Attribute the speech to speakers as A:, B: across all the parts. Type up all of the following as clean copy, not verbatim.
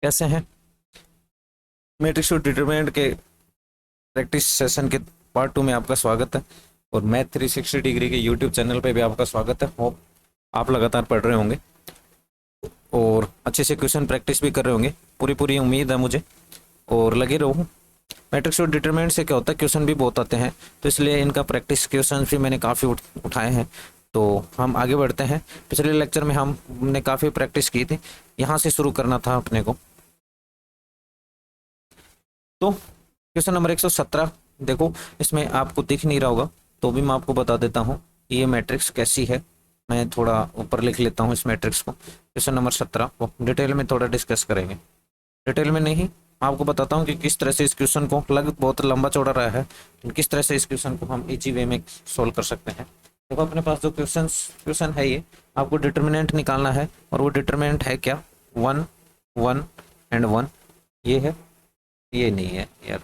A: कैसे हैं? मैट्रिक्स और डिटरमिनेंट के प्रैक्टिस सेशन के पार्ट 2 में आपका स्वागत है। और मैथ 360 डिग्री के यूट्यूब चैनल पे भी आपका स्वागत है। होप आप लगातार पढ़ रहे होंगे और अच्छे से क्वेश्चन प्रैक्टिस भी कर रहे होंगे, पूरी पूरी उम्मीद है मुझे। और लगे रहो। मैट्रिक्स और डिटरमिनेंट से क्या होता है, क्वेश्चन भी बहुत आते हैं, तो इसलिए इनका प्रैक्टिस क्वेश्चन भी मैंने काफ़ी उठाए हैं। तो हम आगे बढ़ते हैं। पिछले लेक्चर में हमने काफ़ी प्रैक्टिस की थी, यहाँ से शुरू करना था अपने को। तो क्वेश्चन नंबर 117 देखो, इसमें आपको दिख नहीं रहा होगा तो भी मैं आपको बता देता हूँ ये मैट्रिक्स कैसी है। मैं थोड़ा ऊपर लिख लेता हूँ इस मैट्रिक्स को। क्वेश्चन नंबर 17 को डिटेल में थोड़ा डिस्कस करेंगे। डिटेल में नहीं, आपको बताता हूँ कि किस तरह से इस क्वेश्चन को, लग बहुत लंबा चौड़ा रहा है, लेकिन किस तरह से इस क्वेश्चन को हम इजी वे में सोल्व कर सकते हैं। देखो अपने पास जो क्वेश्चन है, ये आपको डिटर्मिनेंट निकालना है, और वो डिटर्मिनेंट है क्या, 1 1 एंड 1। ये है, ये नहीं है यार।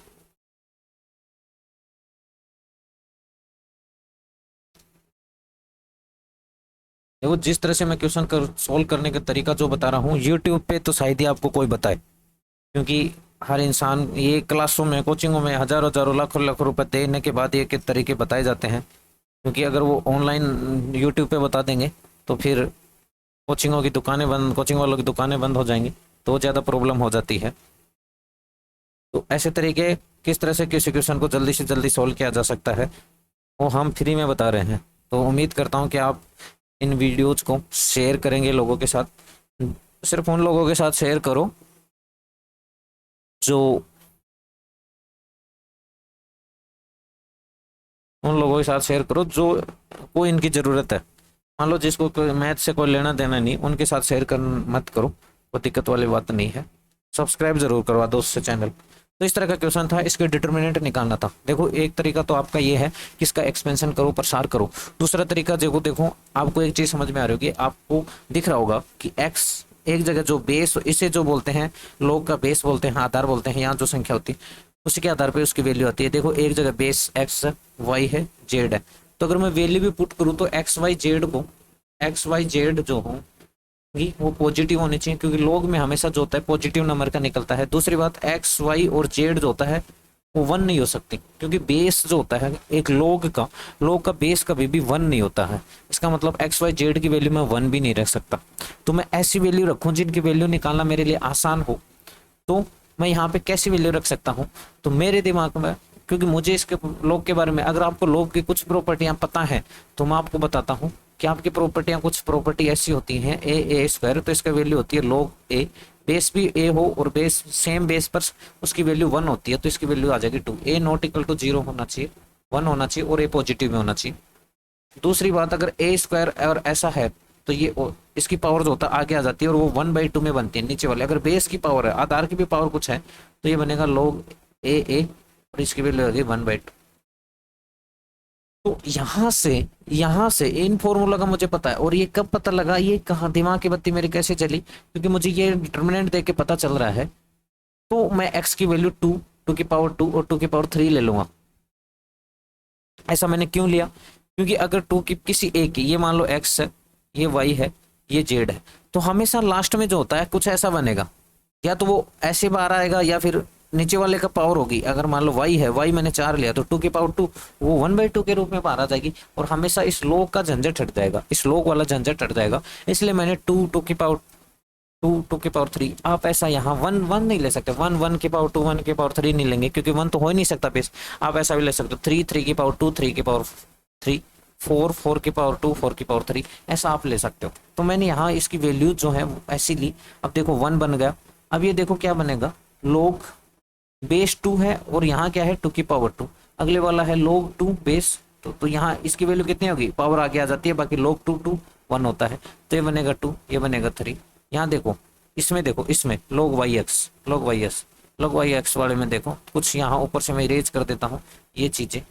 A: देखो जिस तरह से मैं क्वेश्चन कर सोल्व करने का तरीका जो बता रहा हूँ, यूट्यूब पे तो शायद ही आपको कोई बताए, क्योंकि हर इंसान, ये क्लासों में, कोचिंगों में हजारों हजारों लाखों लाखों रुपए देने के बाद ये के तरीके बताए जाते हैं। क्योंकि अगर वो ऑनलाइन यूट्यूब पे बता देंगे तो फिर कोचिंगों की दुकानें बंद, कोचिंग वालों की दुकानें बंद हो जाएंगी, तो ज़्यादा प्रॉब्लम हो जाती है। तो ऐसे तरीके किस तरह से किसी क्वेश्चन को जल्दी से जल्दी सोल्व किया जा सकता है, वो हम फ्री में बता रहे हैं। तो उम्मीद करता हूँ कि आप इन वीडियोज को शेयर करेंगे लोगों के साथ। सिर्फ उन लोगों के साथ शेयर करो जो, उन लोगों के साथ शेयर करो जो को इनकी ज़रूरत है। मान लो जिसको मैथ से कोई लेना देना नहीं, उनके साथ शेयर कर मत करो, कोई दिक्कत वाली बात नहीं है। सब्सक्राइब जरूर करवा दो उससे चैनल। तो इस तरह का क्वेश्चन था, इसके डिटर्मिनेंट निकालना था। देखो एक तरीका तो आपका ये है कि इसका एक्सपेंशन करो, प्रसार करो। दूसरा तरीका देखो, आपको एक चीज समझ में आ रही होगी, आपको दिख रहा होगा कि एक्स एक जगह जो बेस, इसे जो बोलते हैं लोग का बेस बोलते हैं, आधार बोलते हैं, यहाँ जो संख्या होती है उसी के आधार पर उसकी वैल्यू आती है। देखो एक जगह बेस एक्स वाई है, जेड है, तो अगर मैं वैल्यू भी पुट करूँ तो एक्स वाई जेड को, एक्स वाई जेड जो होंगी वो पॉजिटिव होनी चाहिए, क्योंकि लॉग में हमेशा जो होता है पॉजिटिव नंबर का निकलता है। दूसरी बात, एक्स वाई और जेड जो होता है वो 1 नहीं हो सकती, क्योंकि बेस जो होता है एक लॉग का बेस कभी भी 1 नहीं होता है। इसका मतलब एक्स वाई जेड की वैल्यू मैं 1 भी नहीं रख सकता। तो मैं ऐसी वैल्यू रखूँ जिनकी वैल्यू निकालना मेरे लिए आसान हो। तो मैं यहाँ पे कैसी वैल्यू रख सकता हूँ, तो मेरे दिमाग में, क्योंकि मुझे इसके लॉग के बारे में, अगर आपको लॉग की कुछ प्रॉपर्टियां पता है तो मैं आपको बताता हूँ कि आपकी प्रॉपर्टियां, कुछ प्रॉपर्टी ऐसी होती हैं, ए स्क्वायर, तो इसका वैल्यू होती है लॉग ए। बेस भी ए हो और बेस सेम बेस पर उसकी वैल्यू 1 होती है, तो इसकी वैल्यू आ जाएगी 2। ए नॉट इक्वल टू 0 होना चाहिए, 1 होना चाहिए, और ए पॉजिटिव में होना चाहिए। दूसरी बात, अगर ए स्क्वायर और ऐसा है तो ये इसकी पावर जो होता है आगे आ जाती है, और वो 1/2 में बनती है नीचे वाले। अगर बेस की पावर है, आधार की भी पावर कुछ है, तो ये बनेगा लॉग ए, और इसकी वैल्यू होगी 1/2। तो यहाँ से इन फॉर्मूला का मुझे पता है। और ये कब पता लगा, ये कहाँ दिमाग की बत्ती मेरी कैसे चली, क्योंकि मुझे ये डिटर्मिनेंट देख के पता चल रहा है। तो मैं x की वैल्यू 2, 2 की पावर 2 और 2 की पावर 3 ले लूंगा। ऐसा मैंने क्यों लिया, क्योंकि अगर 2 की किसी एक की, ये मान लो x है, ये y है, ये z है, तो हमेशा लास्ट में जो होता है कुछ ऐसा बनेगा, या तो वो ऐसे बाहर आएगा या फिर नीचे वाले का पावर होगी। अगर मान लो y है, y मैंने 4 लिया, तो 2 की पावर 2 वो 1/2 के रूप में बाहर आ जाएगी, और हमेशा इस लॉग का झंझट हट जाएगा, इस लॉग वाला झंझट हट जाएगा। इसलिए मैंने 2, 2 की पावर 2, 2 की पावर 3। आप ऐसा यहाँ 1, 1 नहीं ले सकते, 1, 1 की पावर 2, 1 की पावर 3 नहीं लेंगे, क्योंकि 1 तो हो ही नहीं सकता बेस। आप ऐसा भी ले सकते हो 3, 3 की पावर 2, 3 की पावर 3, 4, 4 की पावर 2, 4 की पावर 3, ऐसा आप ले सकते हो। तो मैंने यहाँ इसकी वैल्यू जो है ऐसी ली। अब देखो 1 बन गया। अब ये देखो क्या बनेगा, लोग बेस 2 है, और यहाँ क्या है 2 की पावर 2, अगले वाला है लोग 2 बेस, तो यहाँ इसकी वैल्यू कितनी होगी, पावर आगे आ जाती है, बाकी लोग 2, 2 1 होता है, तो ये बनेगा 2, ये बनेगा 3। यहाँ देखो, इसमें देखो, इसमें लोग वाई एक्स, लोग वाई एस, लोग वाई एक्स वाले में देखो कुछ यहाँ ऊपर से मैं इरेज कर देता हूँ ये चीजें।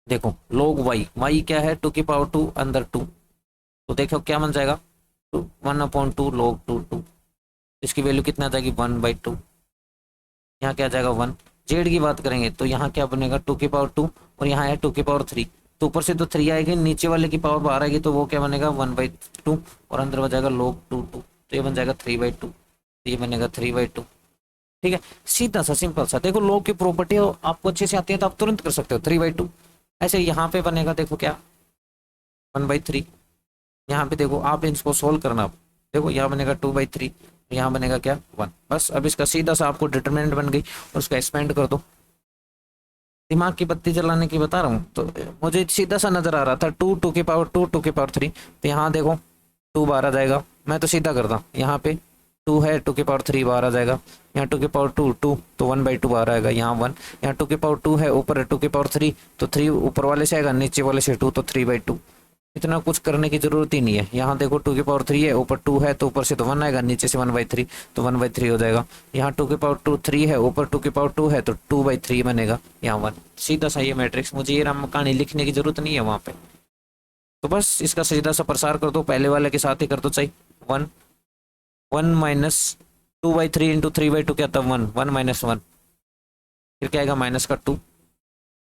A: देखो लोग वाई, वाई क्या है 2 की पावर 2 अंदर 2, तो देखो क्या बन जाएगा, 1/2 log 2 2। इसकी वैल्यू कितना आ जाएगी, 1/2। यहाँ क्या आ जाएगा 1। जेड की बात करेंगे तो यहाँ क्या बनेगा 2 की पावर 2, और यहाँ है 2 की पावर 3, तो ऊपर से तो 3 आएगी, नीचे वाले की पावर बाहर आएगी तो वो क्या बनेगा 1/2, और अंदर बन जाएगा log 2 तो ये बन जाएगा 3/2, ये बनेगा 3/2। ठीक है, सीधा सा सिंपल सा। देखो log की प्रॉपर्टी आपको अच्छे से आती है तो आप तुरंत कर सकते हो 3/2। ऐसे यहाँ पे बनेगा देखो क्या 1/3। यहाँ पे देखो आप इसको सोल्व करना, आप देखो यहाँ बनेगा 2/3, यहाँ बनेगा क्या 1। बस अब इसका सीधा सा आपको डिटरमिनेंट बन गई और उसका एक्सपेंड कर दो। दिमाग की बत्ती जलाने की बता रहा हूँ, तो मुझे सीधा सा नजर आ रहा था 2 2 की पावर 3, तो यहाँ देखो 2 बाहर आ जाएगा। मैं तो सीधा करता, यहाँ पे 2 है 2 की पावर 3 बाहर आ जाएगा, यहाँ 2 की पावर 2 2 तो 1/2 बाहर आएगा, यहाँ 1, यहाँ 2 की पावर 2 है ऊपर है 2 की पावर 3 तो 3 ऊपर वाले से आएगा, नीचे वाले से 2 तो 3/2। इतना कुछ करने की जरूरत ही नहीं है। यहाँ देखो 2 की पावर 3 है, ऊपर 2 है तो ऊपर से तो 1 आएगा, नीचे से 1/3 तो 1/3 हो जाएगा। यहाँ 2 की पावर 3 है, ऊपर 2 की पावर 2 है तो 2/3 बनेगा, यहाँ 1। सीधा सा ये मैट्रिक्स, मुझे ये राम कहानी लिखने की जरूरत नहीं है वहाँ पे। तो बस इसका सीधा सा प्रसार कर दो, पहले वाले के साथ ही कर दो चाहिए। 1 1 माइनस 2/3 इंटू 3/2 क्या था 1 1 माइनस 1, फिर क्या आएगा माइनस का 2।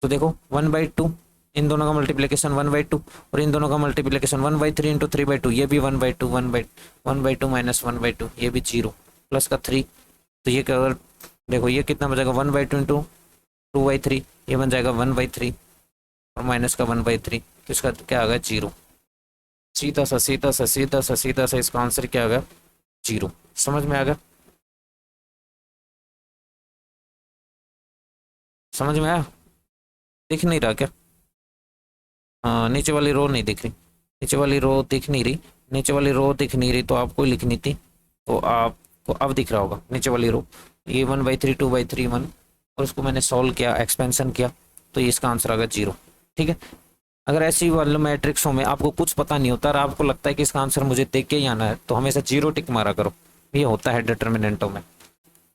A: तो देखो 1/2, इन दोनों का मल्टीप्लिकेशन 1/2 और इन दोनों का मल्टीप्लिकेशन 1/3 इंटू 3/2, ये भी 1/2 1/2 माइनस 1/2 ये भी 0 प्लस का 3। तो ये क्या, देखो ये कितना बचेगा 1/2 इंटू 2/3, ये बन जाएगा 1/3 और माइनस का 1/3, तो इसका क्या आ गया 0। सीधा सा सीधा सा सीधा सा सीधा सा इसका आंसर क्या आ गया 0। समझ में आ गया, समझ में आया? दिख नहीं रहा क्या? हाँ, नीचे वाली रो नहीं दिख रही, नीचे वाली रो दिख नहीं रही, नीचे वाली रो दिख नहीं रही तो आपको लिखनी थी, तो आपको अब दिख रहा होगा नीचे वाली रो। ये 1/3 2/3 1, और उसको मैंने सॉल्व किया, एक्सपेंशन किया, तो ये इसका आंसर आ गया 0। ठीक है, अगर ऐसी वाले मैट्रिक्सों में आपको कुछ पता नहीं होता और आपको लगता है कि इसका आंसर मुझे देख के ही आना है, तो हमेशा 0 टिक मारा करो, ये होता है डिटर्मिनेंटों में।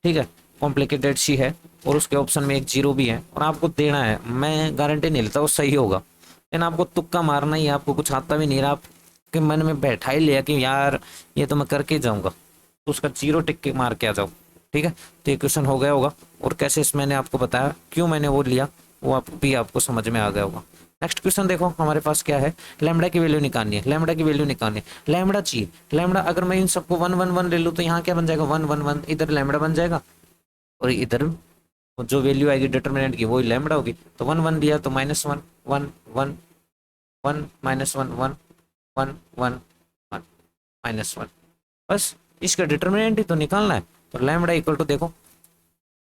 A: ठीक है, कॉम्प्लिकेटेड सी है और उसके ऑप्शन में एक 0 भी है और आपको देना है, मैं गारंटी नहीं लेता वो सही होगा, लेकिन आपको तुक्का मारना ही है, आपको कुछ आता भी नहीं रहा, आपके मन में बैठा ही लिया कि यार ये तो मैं करके जाऊंगा, तो उसका 0 टिक के मार के आ जाओ। ठीक है, तो ये क्वेश्चन हो गया होगा, और कैसे इस मैंने आपको बताया क्यों मैंने वो लिया, वो आप भी आपको समझ में आ गया होगा। नेक्स्ट क्वेश्चन देखो हमारे पास क्या है, लैम्बडा की वैल्यू निकालनी है, लैम्बडा की वैल्यू निकालनी है, लैम्बडा चाहिए। लैम्बडा अगर मैं इन सबको 1 1 1 ले लूँ तो यहाँ क्या बन जाएगा 1 1 1, इधर लैम्बडा बन जाएगा और इधर जो वैल्यू आएगी डिटर्मिनेंट की वही लैम्बडा होगी। तो 1 1 दिया तो -1 1 1 1 -1 1 1 1 1 -1, बस इसका डिटर्मिनेंट ही तो निकालना है। तो लैम्बडा इक्वल टू देखो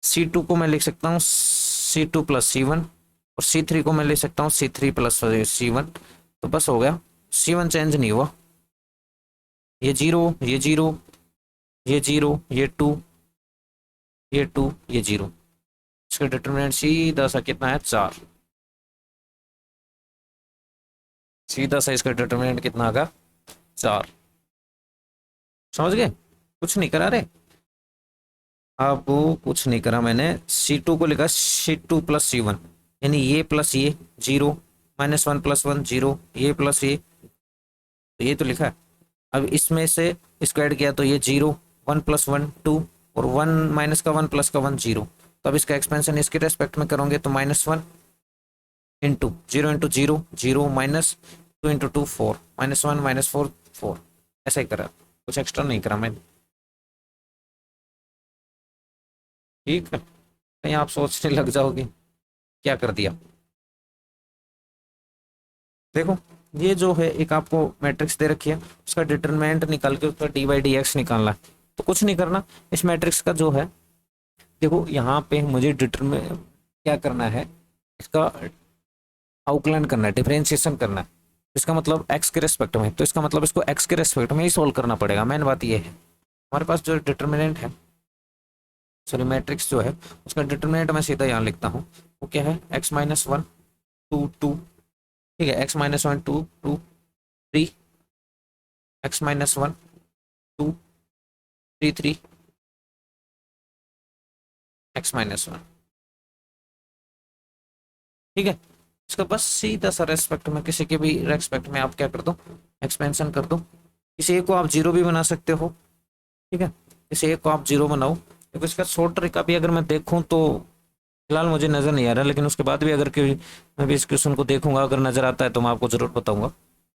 A: C2 को मैं लिख सकता हूँ C2 प्लस C1 और C3 को मैं ले सकता हूँ C3 प्लस C1, तो बस हो गया। C1 चेंज नहीं हुआ, ये 0 ये 0 ये 0 ये 2 ये 2 ये 0, इसका डिटर्मिनेंट सीधा सा कितना है 4, सीधा सा इसका डिटर्मिनेंट कितना आ गया 4। समझ गए, कुछ नहीं करा रे आपको, कुछ नहीं करा मैंने। C2 को लिखा C2 प्लस C1, यानी ये प्लस ये 0 -1 प्लस 1 0, ये प्लस ये, तो ये तो लिखा है। अब इसमें से इसको ऐड किया तो ये 0 1 प्लस 1 2 और 1 माइनस का 1 प्लस का 1 0, तो अब इसका एक्सपेंशन इसके रेस्पेक्ट में करोगे तो -1 इंटू 0 इंटू 0 0 माइनस 2 इंटू 2 4 -1 -4 4, ऐसा ही करा, कुछ एक्स्ट्रा नहीं करा मैंने। ठीक है, कहीं आप सोचने लग जाओगे क्या कर दिया। देखो ये जो है एक आपको मैट्रिक्स दे रखी है, उसका डिटरमिनेंट निकाल के उसका dy/dx निकालना है। तो कुछ नहीं करना, इस मैट्रिक्स का जो है देखो यहाँ पे मुझे डिटरमिन क्या करना है, इसका आउटलाइन करना है, डिफरेंशिएशन करना है। इसका मतलब x के रेस्पेक्ट में, तो इसका मतलब इसको x के रेस्पेक्ट में ही सोल्व करना पड़ेगा। मेन बात ये है हमारे पास जो डिटरमिनेंट है, सॉरी मैट्रिक्स जो है उसका डिटरमिनेंट मैं सीधा यहाँ लिखता हूँ, वो क्या है x-1 2 2, ठीक है, x-1 2 2 3, x-1 2 3 3, x-1, ठीक है। इसका बस सीधा सा रेस्पेक्ट में, किसी के भी रेस्पेक्ट में आप क्या कर दो एक्सपेंशन कर दो। किसी एक को आप 0 भी बना सकते हो, ठीक है, किसी एक को आप 0 बनाओ। देखो इसका शॉर्ट तरीका भी अगर मैं देखूं तो फिलहाल मुझे नज़र नहीं आ रहा, लेकिन उसके बाद भी अगर कोई, मैं भी इस क्वेश्चन को देखूंगा, अगर नज़र आता है तो मैं आपको ज़रूर बताऊंगा।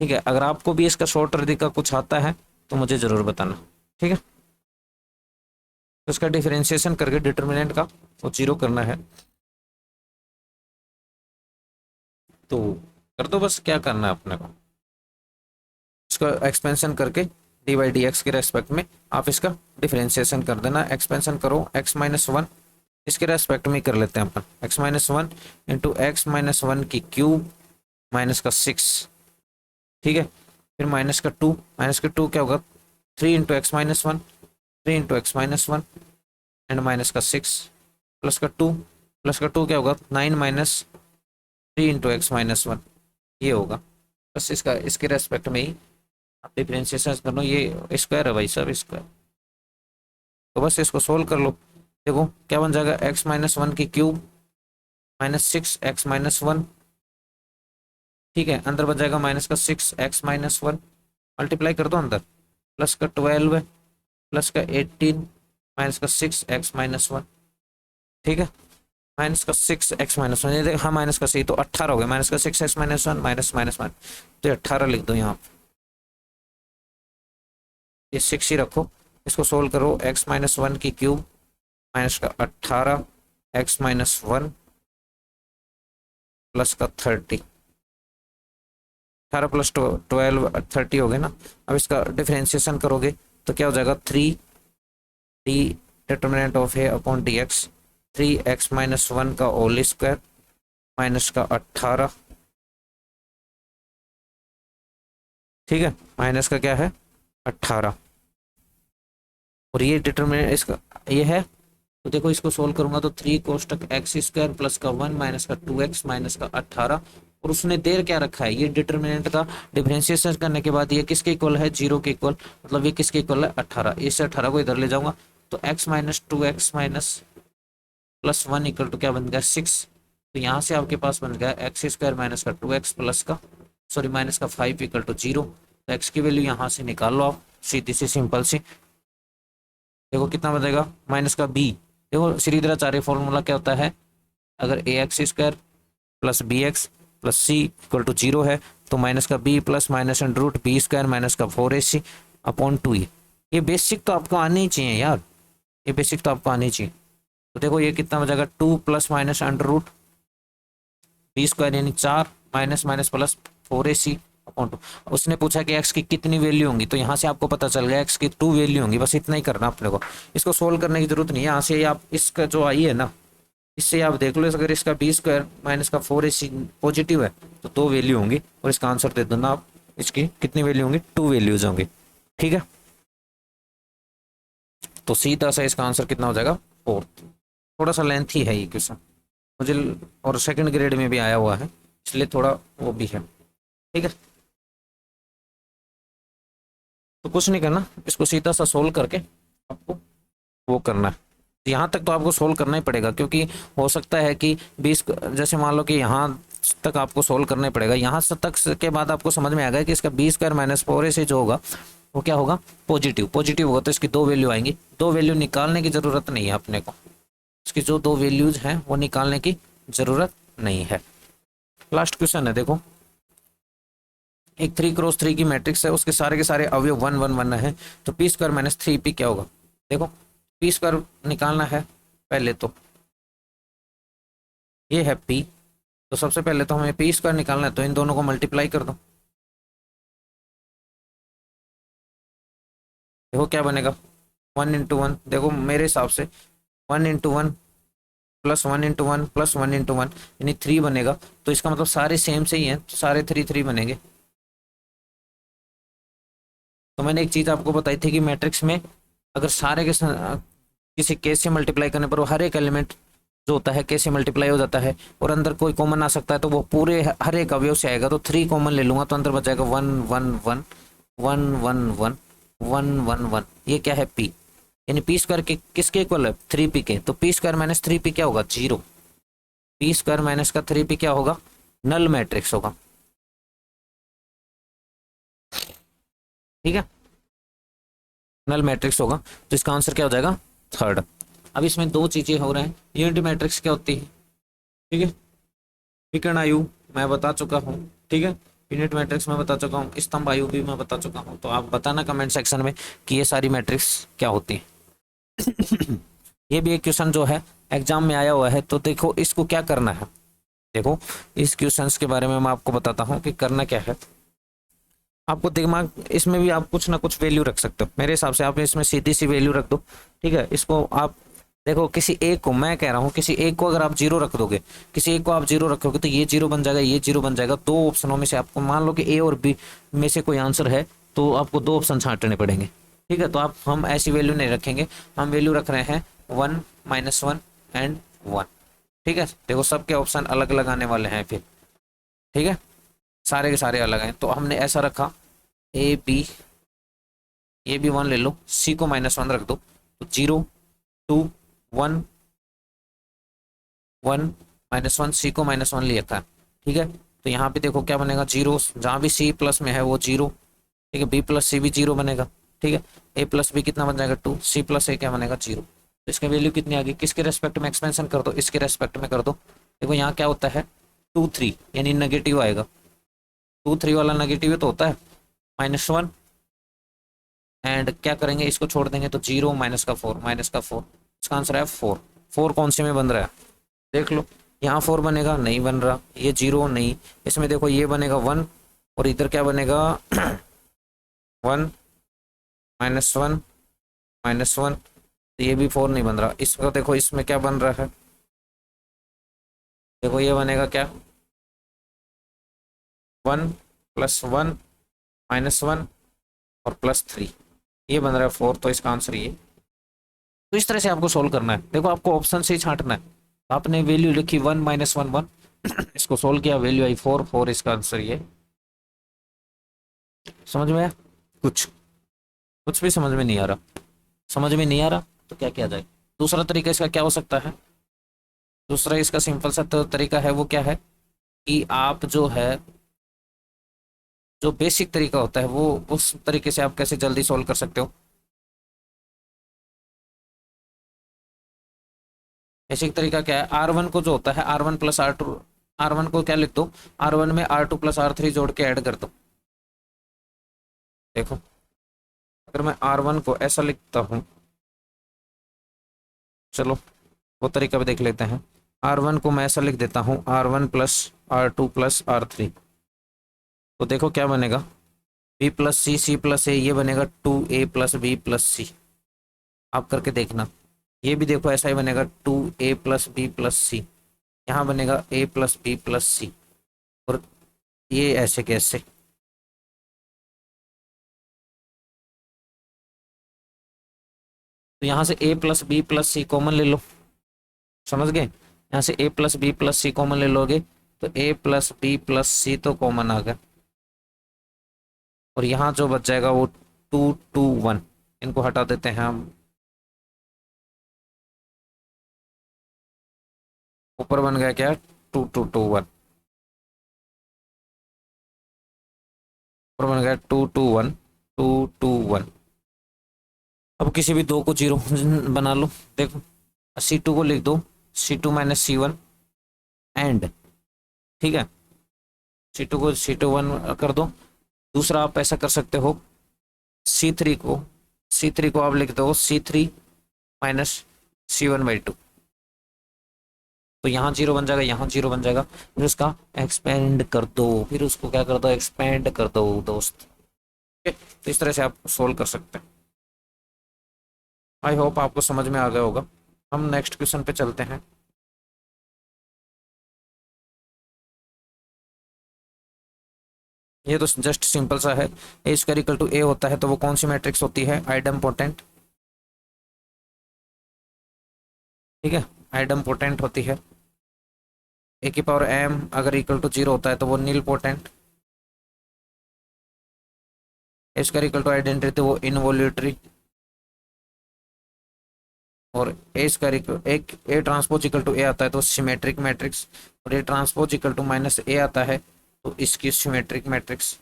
A: ठीक है, अगर आपको भी इसका शॉर्ट तरीका कुछ आता है तो मुझे ज़रूर बताना। ठीक है, तो इसका डिफरेंशिएशन करके डिटर्मिनेंट का वो जीरो करना है, तो कर दो बस। क्या करना है अपने को, इसका एक्सपेंशन करके डी बाई डी एक्स के रेस्पेक्ट में आप इसका डिफरेंशिएशन कर देना। एक्सपेंशन करो एक्स माइनस वन, इसके रेस्पेक्ट में ही कर लेते हैं अपन। X minus one into x minus one की क्यूब माइनस का सिक्स। ठीक है, फिर माइनस का टू, माइनस का टू क्या होगा, three into x minus one, three into x minus one and minus का सिक्स, प्लस का टू, प्लस का टू क्या होगा, nine minus three into x minus one, ये होगा। बस इसका इसके रेस्पेक्ट में ही आप डिफरेंशिएशन कर लो। ये स्क्वायर है भाई साहब, स्क्वायर, तो बस इसको सोल्व कर लो। देखो क्या बन जाएगा, एक्स माइनस वन की cube minus six x minus one. ठीक है, अंदर बच जाएगा माइनस का six x minus one, multiply कर दो अंदर, प्लस का ट्वेल्व प्लस का एटीन माइनस का सिक्स एक्स माइनस वन। ठीक है, माइनस का सिक्स एक्स माइनस वन, ये देख हाँ माइनस का सी, तो 18 हो गया। माइनस का six x minus one minus minus one, तो 18 लिख दो यहाँ पे, ये सिक्स ही रखो। इसको सोल्व करो, एक्स माइनस वन की क्यूब माइनस का 18 एक्स माइनस वन प्लस का 30, 18 प्लस 12 30 हो गए ना। अब इसका डिफरेंशिएशन करोगे तो क्या हो जाएगा, three D determinant of A upon D x, three x minus one का होल स्क्वायर माइनस का 18। ठीक है, माइनस का क्या है 18, और ये डिटर्मिनेंट इसका ये है। तो देखो इसको सोल्व करूंगा तो थ्री कोष्टक एक्स स्क्वायर प्लस का वन माइनस का टू एक्स माइनस का 18, और उसने देर क्या रखा है, ये डिटर्मिनेंट का डिफरेंशिएशन करने के बाद ये किसके इक्वल है, जीरो के इक्वल, मतलब ये किसके इक्वल है 18। इससे 18 को इधर ले जाऊंगा तो X minus two X minus plus one equal to क्या बन गया 6। तो यहाँ से आपके पास बन गया एक्स स्क्वायर माइनस का टू एक्स प्लस का सॉरी माइनस का 5 इक्वल टू 0। तो एक्स की वैल्यू यहाँ से निकाल लो आप, सीधी सी सिंपल सी। देखो कितना बनेगा, माइनस का बी, देखो श्रीधराचार्य फॉर्मूला क्या होता है, अगर a x square plus b x plus c equal to 0 है, तो माइनस का b plus minus under root B square minus का 4ac अपॉन 2e। ये बेसिक तो आपको आनी ही चाहिए यार, ये बेसिक तो आपको आनी चाहिए। तो देखो ये कितना बन जाएगा, 2 plus minus under root B square यानी 4 minus minus plus 4ac upon 2। उसने पूछा कि एक्स की कितनी वैल्यू होंगी, तो यहाँ से आपको पता चल गया एक्स की 2 वैल्यू होंगी, बस इतना ही करना अपने को। इसको सोल्व करने की जरूरत नहीं है, यहाँ से आप इसका जो आई है ना, इससे आप देख लो, अगर इसका बी स्क्वायर माइनस का 4ac पॉजिटिव है तो 2 वैल्यू होंगी, और इसका आंसर दे दो ना आप, इसकी कितनी वैल्यू होंगी, 2 वैल्यूज होंगी। ठीक है, तो सीधा सा इसका आंसर कितना हो जाएगा 4। थोड़ा सा लेंथी है ये क्वेश्चन मुझे, और सेकंड ग्रेड में भी आया हुआ है, इसलिए थोड़ा वो भी है। ठीक है, तो कुछ नहीं करना, इसको सीधा सा सोल्व करके आपको वो करना है। यहाँ तक तो आपको सोल्व करना ही पड़ेगा, क्योंकि हो सकता है कि 20 जैसे मान लो कि यहाँ तक आपको सोल्व करना ही पड़ेगा, यहाँ से तक के बाद आपको समझ में आ गया कि इसका बी स्क्वायर माइनस 4ac जो होगा वो क्या होगा, पॉजिटिव। पॉजिटिव होगा तो इसकी 2 वैल्यू आएंगी, 2 वैल्यू निकालने की ज़रूरत नहीं है अपने को, इसकी जो 2 वैल्यूज हैं वो निकालने की ज़रूरत नहीं है। लास्ट क्वेश्चन है, देखो एक 3x3 की मैट्रिक्स है, उसके सारे के सारे अवयव 1 1 1 है, तो पी स्क्वायर माइनस 3p क्या होगा। देखो पी स्क्वायर निकालना है पहले, तो ये है p, तो सबसे पहले तो हमें पी स्क्वायर निकालना है, तो इन दोनों को मल्टीप्लाई कर दो। देखो क्या बनेगा, 1 इंटू वन, देखो मेरे हिसाब से 1 into one plus 1 into one plus 1 into one यानी 3 बनेगा, तो इसका मतलब सारे सेम से ही हैं, तो सारे 3 3 बनेंगे। तो मैंने एक चीज़ आपको बताई थी कि मैट्रिक्स में अगर सारे के किसी केस से मल्टीप्लाई करने पर वो हर एक एलिमेंट जो होता है केस से मल्टीप्लाई हो जाता है, और अंदर कोई कॉमन आ सकता है, तो वो पूरे हर एक अवयव से आएगा। तो 3 कॉमन ले लूंगा तो अंदर बच जाएगा 1 1 1 1 1 1 1 1 1, ये क्या है p, यानी पी स्क्वायर के किसके इक्वल है 3p के, तो पी स्क्वायर माइनस 3p क्या होगा 0। पी स्क्वायर माइनस का 3p क्या होगा, नल मैट्रिक्स होगा। ठीक है, नल मैट्रिक्स होगा, तो इसका आंसर क्या हो जाएगा थर्ड। अब इसमें दो चीजें हो रहे हैं, यूनिटी मैट्रिक्स क्या होती है, ठीक है, विकर्ण आयु मैं बता चुका हूँ। ठीक है, यूनिट मैट्रिक्स मैं बता चुका हूँ, स्तंभ आयु भी मैं बता चुका हूँ। तो आप बताना कमेंट सेक्शन में कि ये सारी मैट्रिक्स क्या होती है। ये भी एक क्वेश्चन जो है एग्जाम में आया हुआ है, तो देखो इसको क्या करना है। देखो इस क्वेश्चंस के बारे में मैं आपको बताता हूँ कि करना क्या है। आपको दिमाग इसमें भी आप कुछ ना कुछ वैल्यू रख सकते हो, मेरे हिसाब से आप इसमें सीधी सी वैल्यू रख दो। ठीक है, इसको आप देखो किसी एक को, मैं कह रहा हूँ किसी एक को अगर आप जीरो रख दोगे, किसी एक को आप जीरो रखोगे तो ये जीरो बन जाएगा, ये जीरो बन जाएगा। दो ऑप्शनों में से आपको मान लो कि ए और बी में से कोई आंसर है, तो आपको दो ऑप्शन छांटने पड़ेंगे। ठीक है, तो आप हम ऐसी वैल्यू नहीं रखेंगे, हम वैल्यू रख रहे हैं 1 -1 एंड 1। ठीक है, देखो सबके ऑप्शन अलग अलग आने वाले हैं फिर। ठीक है, सारे के सारे अलग हैं, तो हमने ऐसा रखा ए बी, ये भी 1 ले लो, सी को -1 रख दो, तो 0 2 1 1 -1, सी को -1 लिया था। ठीक है, तो यहाँ पे देखो क्या बनेगा, जीरो, जहाँ भी सी प्लस में है वो जीरो। ठीक है, बी प्लस सी भी जीरो बनेगा। ठीक है, ए प्लस बी कितना बन जाएगा 2, सी प्लस ए क्या बनेगा 0। तो इसकी वैल्यू कितनी आ गई, किसके रेस्पेक्ट में एक्सपेंशन कर दो, इसके रेस्पेक्ट में कर दो। देखो यहाँ क्या होता है 2 3, यानी नेगेटिव आएगा, 2 3 वाला नेगेटिव तो होता है -1, एंड क्या करेंगे इसको छोड़ देंगे तो 0 -4, -4, इसका आंसर है 4। 4 कौन से में बन रहा है देख लो, यहाँ 4 बनेगा, नहीं बन रहा, ये 0 नहीं, इसमें देखो ये बनेगा 1, और इधर क्या बनेगा 1 -1 -1, तो ये भी 4 नहीं बन रहा। इसका देखो इसमें क्या बन रहा है, देखो ये बनेगा क्या 1 +1 -1 और +3, ये बन रहा है 4, तो इसका आंसर ये। तो इस तरह से आपको सोल्व करना है। देखो आपको ऑप्शन से ही छांटना है, आपने वैल्यू लिखी 1 -1 1, इसको सोल्व किया, वैल्यू आई 4 4, इसका आंसर ये। समझ में आया कुछ, कुछ भी समझ में नहीं आ रहा, समझ में नहीं आ रहा तो क्या किया जाए। दूसरा तरीका इसका क्या हो सकता है, दूसरा इसका सिंपल सा तरीका है, वो क्या है कि आप जो है, जो बेसिक तरीका होता है वो, उस तरीके से आप कैसे जल्दी सोल्व कर सकते हो। बेसिक तरीका क्या है, R1 को जो होता है R1 + R2, R1 को क्या लिख दो, R1 में R2 + R3 जोड़ के ऐड कर दो। देखो अगर मैं R1 को ऐसा लिखता हूँ, चलो वो तरीका भी देख लेते हैं। R1 को मैं ऐसा लिख देता हूँ R1 + R2 + R3, तो देखो क्या बनेगा B + C C + A, ये बनेगा 2A + B + C। आप करके देखना, ये भी देखो ऐसा ही बनेगा 2A + B + C, यहाँ बनेगा A + B + C, और ये ऐसे कैसे, तो यहाँ से A + B + C कॉमन ले लो, समझ गए, यहाँ से A + B + C कॉमन ले लोगे तो A + B + C तो कॉमन आ गया, और यहाँ जो बच जाएगा वो 2 2 1, इनको हटा देते हैं हम, ऊपर बन गया क्या 2 2 2 1, ऊपर बन गया 2 2 1 2 2 1। अब किसी भी दो को जीरो बना लो, देखो C2 को लिख दो C2 - C1 एंड, ठीक है, C2 को C2 1 कर दो। दूसरा आप ऐसा कर सकते हो, C3 को, C3 को आप लिख दो C3 - C1/2, तो यहाँ जीरो बन जाएगा, यहाँ जीरो बन जाएगा, फिर उसका एक्सपेंड कर दो, फिर उसको क्या कर दो एक्सपेंड कर दो दोस्त। ठीक है, तो इस तरह से आप सोल्व कर सकते हैं। आई होप आपको समझ में आ गया होगा। हम नेक्स्ट क्वेश्चन पे चलते हैं। ये तो जस्ट सिंपल सा है, A² = A होता है तो वो कौन सी मैट्रिक्स होती है, आइडम्पोटेंट। ठीक है, आइडम्पोटेंट होती है। A⁴M अगर = 0 होता है तो वो नील पोटेंट। A² आइडेंटिटी तो वो इनवोल्यूटरी, और A ट्रांसपोज = A आता है तो सिमेट्रिक मैट्रिक्स, और A ट्रांसपोज = -A आता है तो इसकी सिमेट्रिक मैट्रिक्स।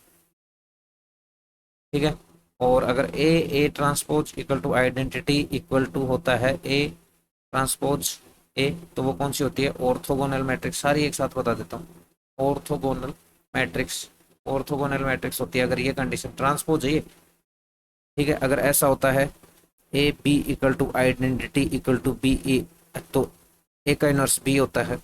A: ठीक है, और अगर A ट्रांसपोज = आइडेंटिटी = होता है A ट्रांसपोज ए, तो वो कौन सी होती है? Orthogonal matrix. सारी एक साथ बता देता हूँ। ऑर्थोगोनल मैट्रिक्स, ऑर्थोगोनल मैट्रिक्स होती है अगर ये कंडीशन ट्रांसपोज है ये, ठीक है। अगर ऐसा होता है ए b equal to identity equal to b a, तो ए का इनवर्स बी होता है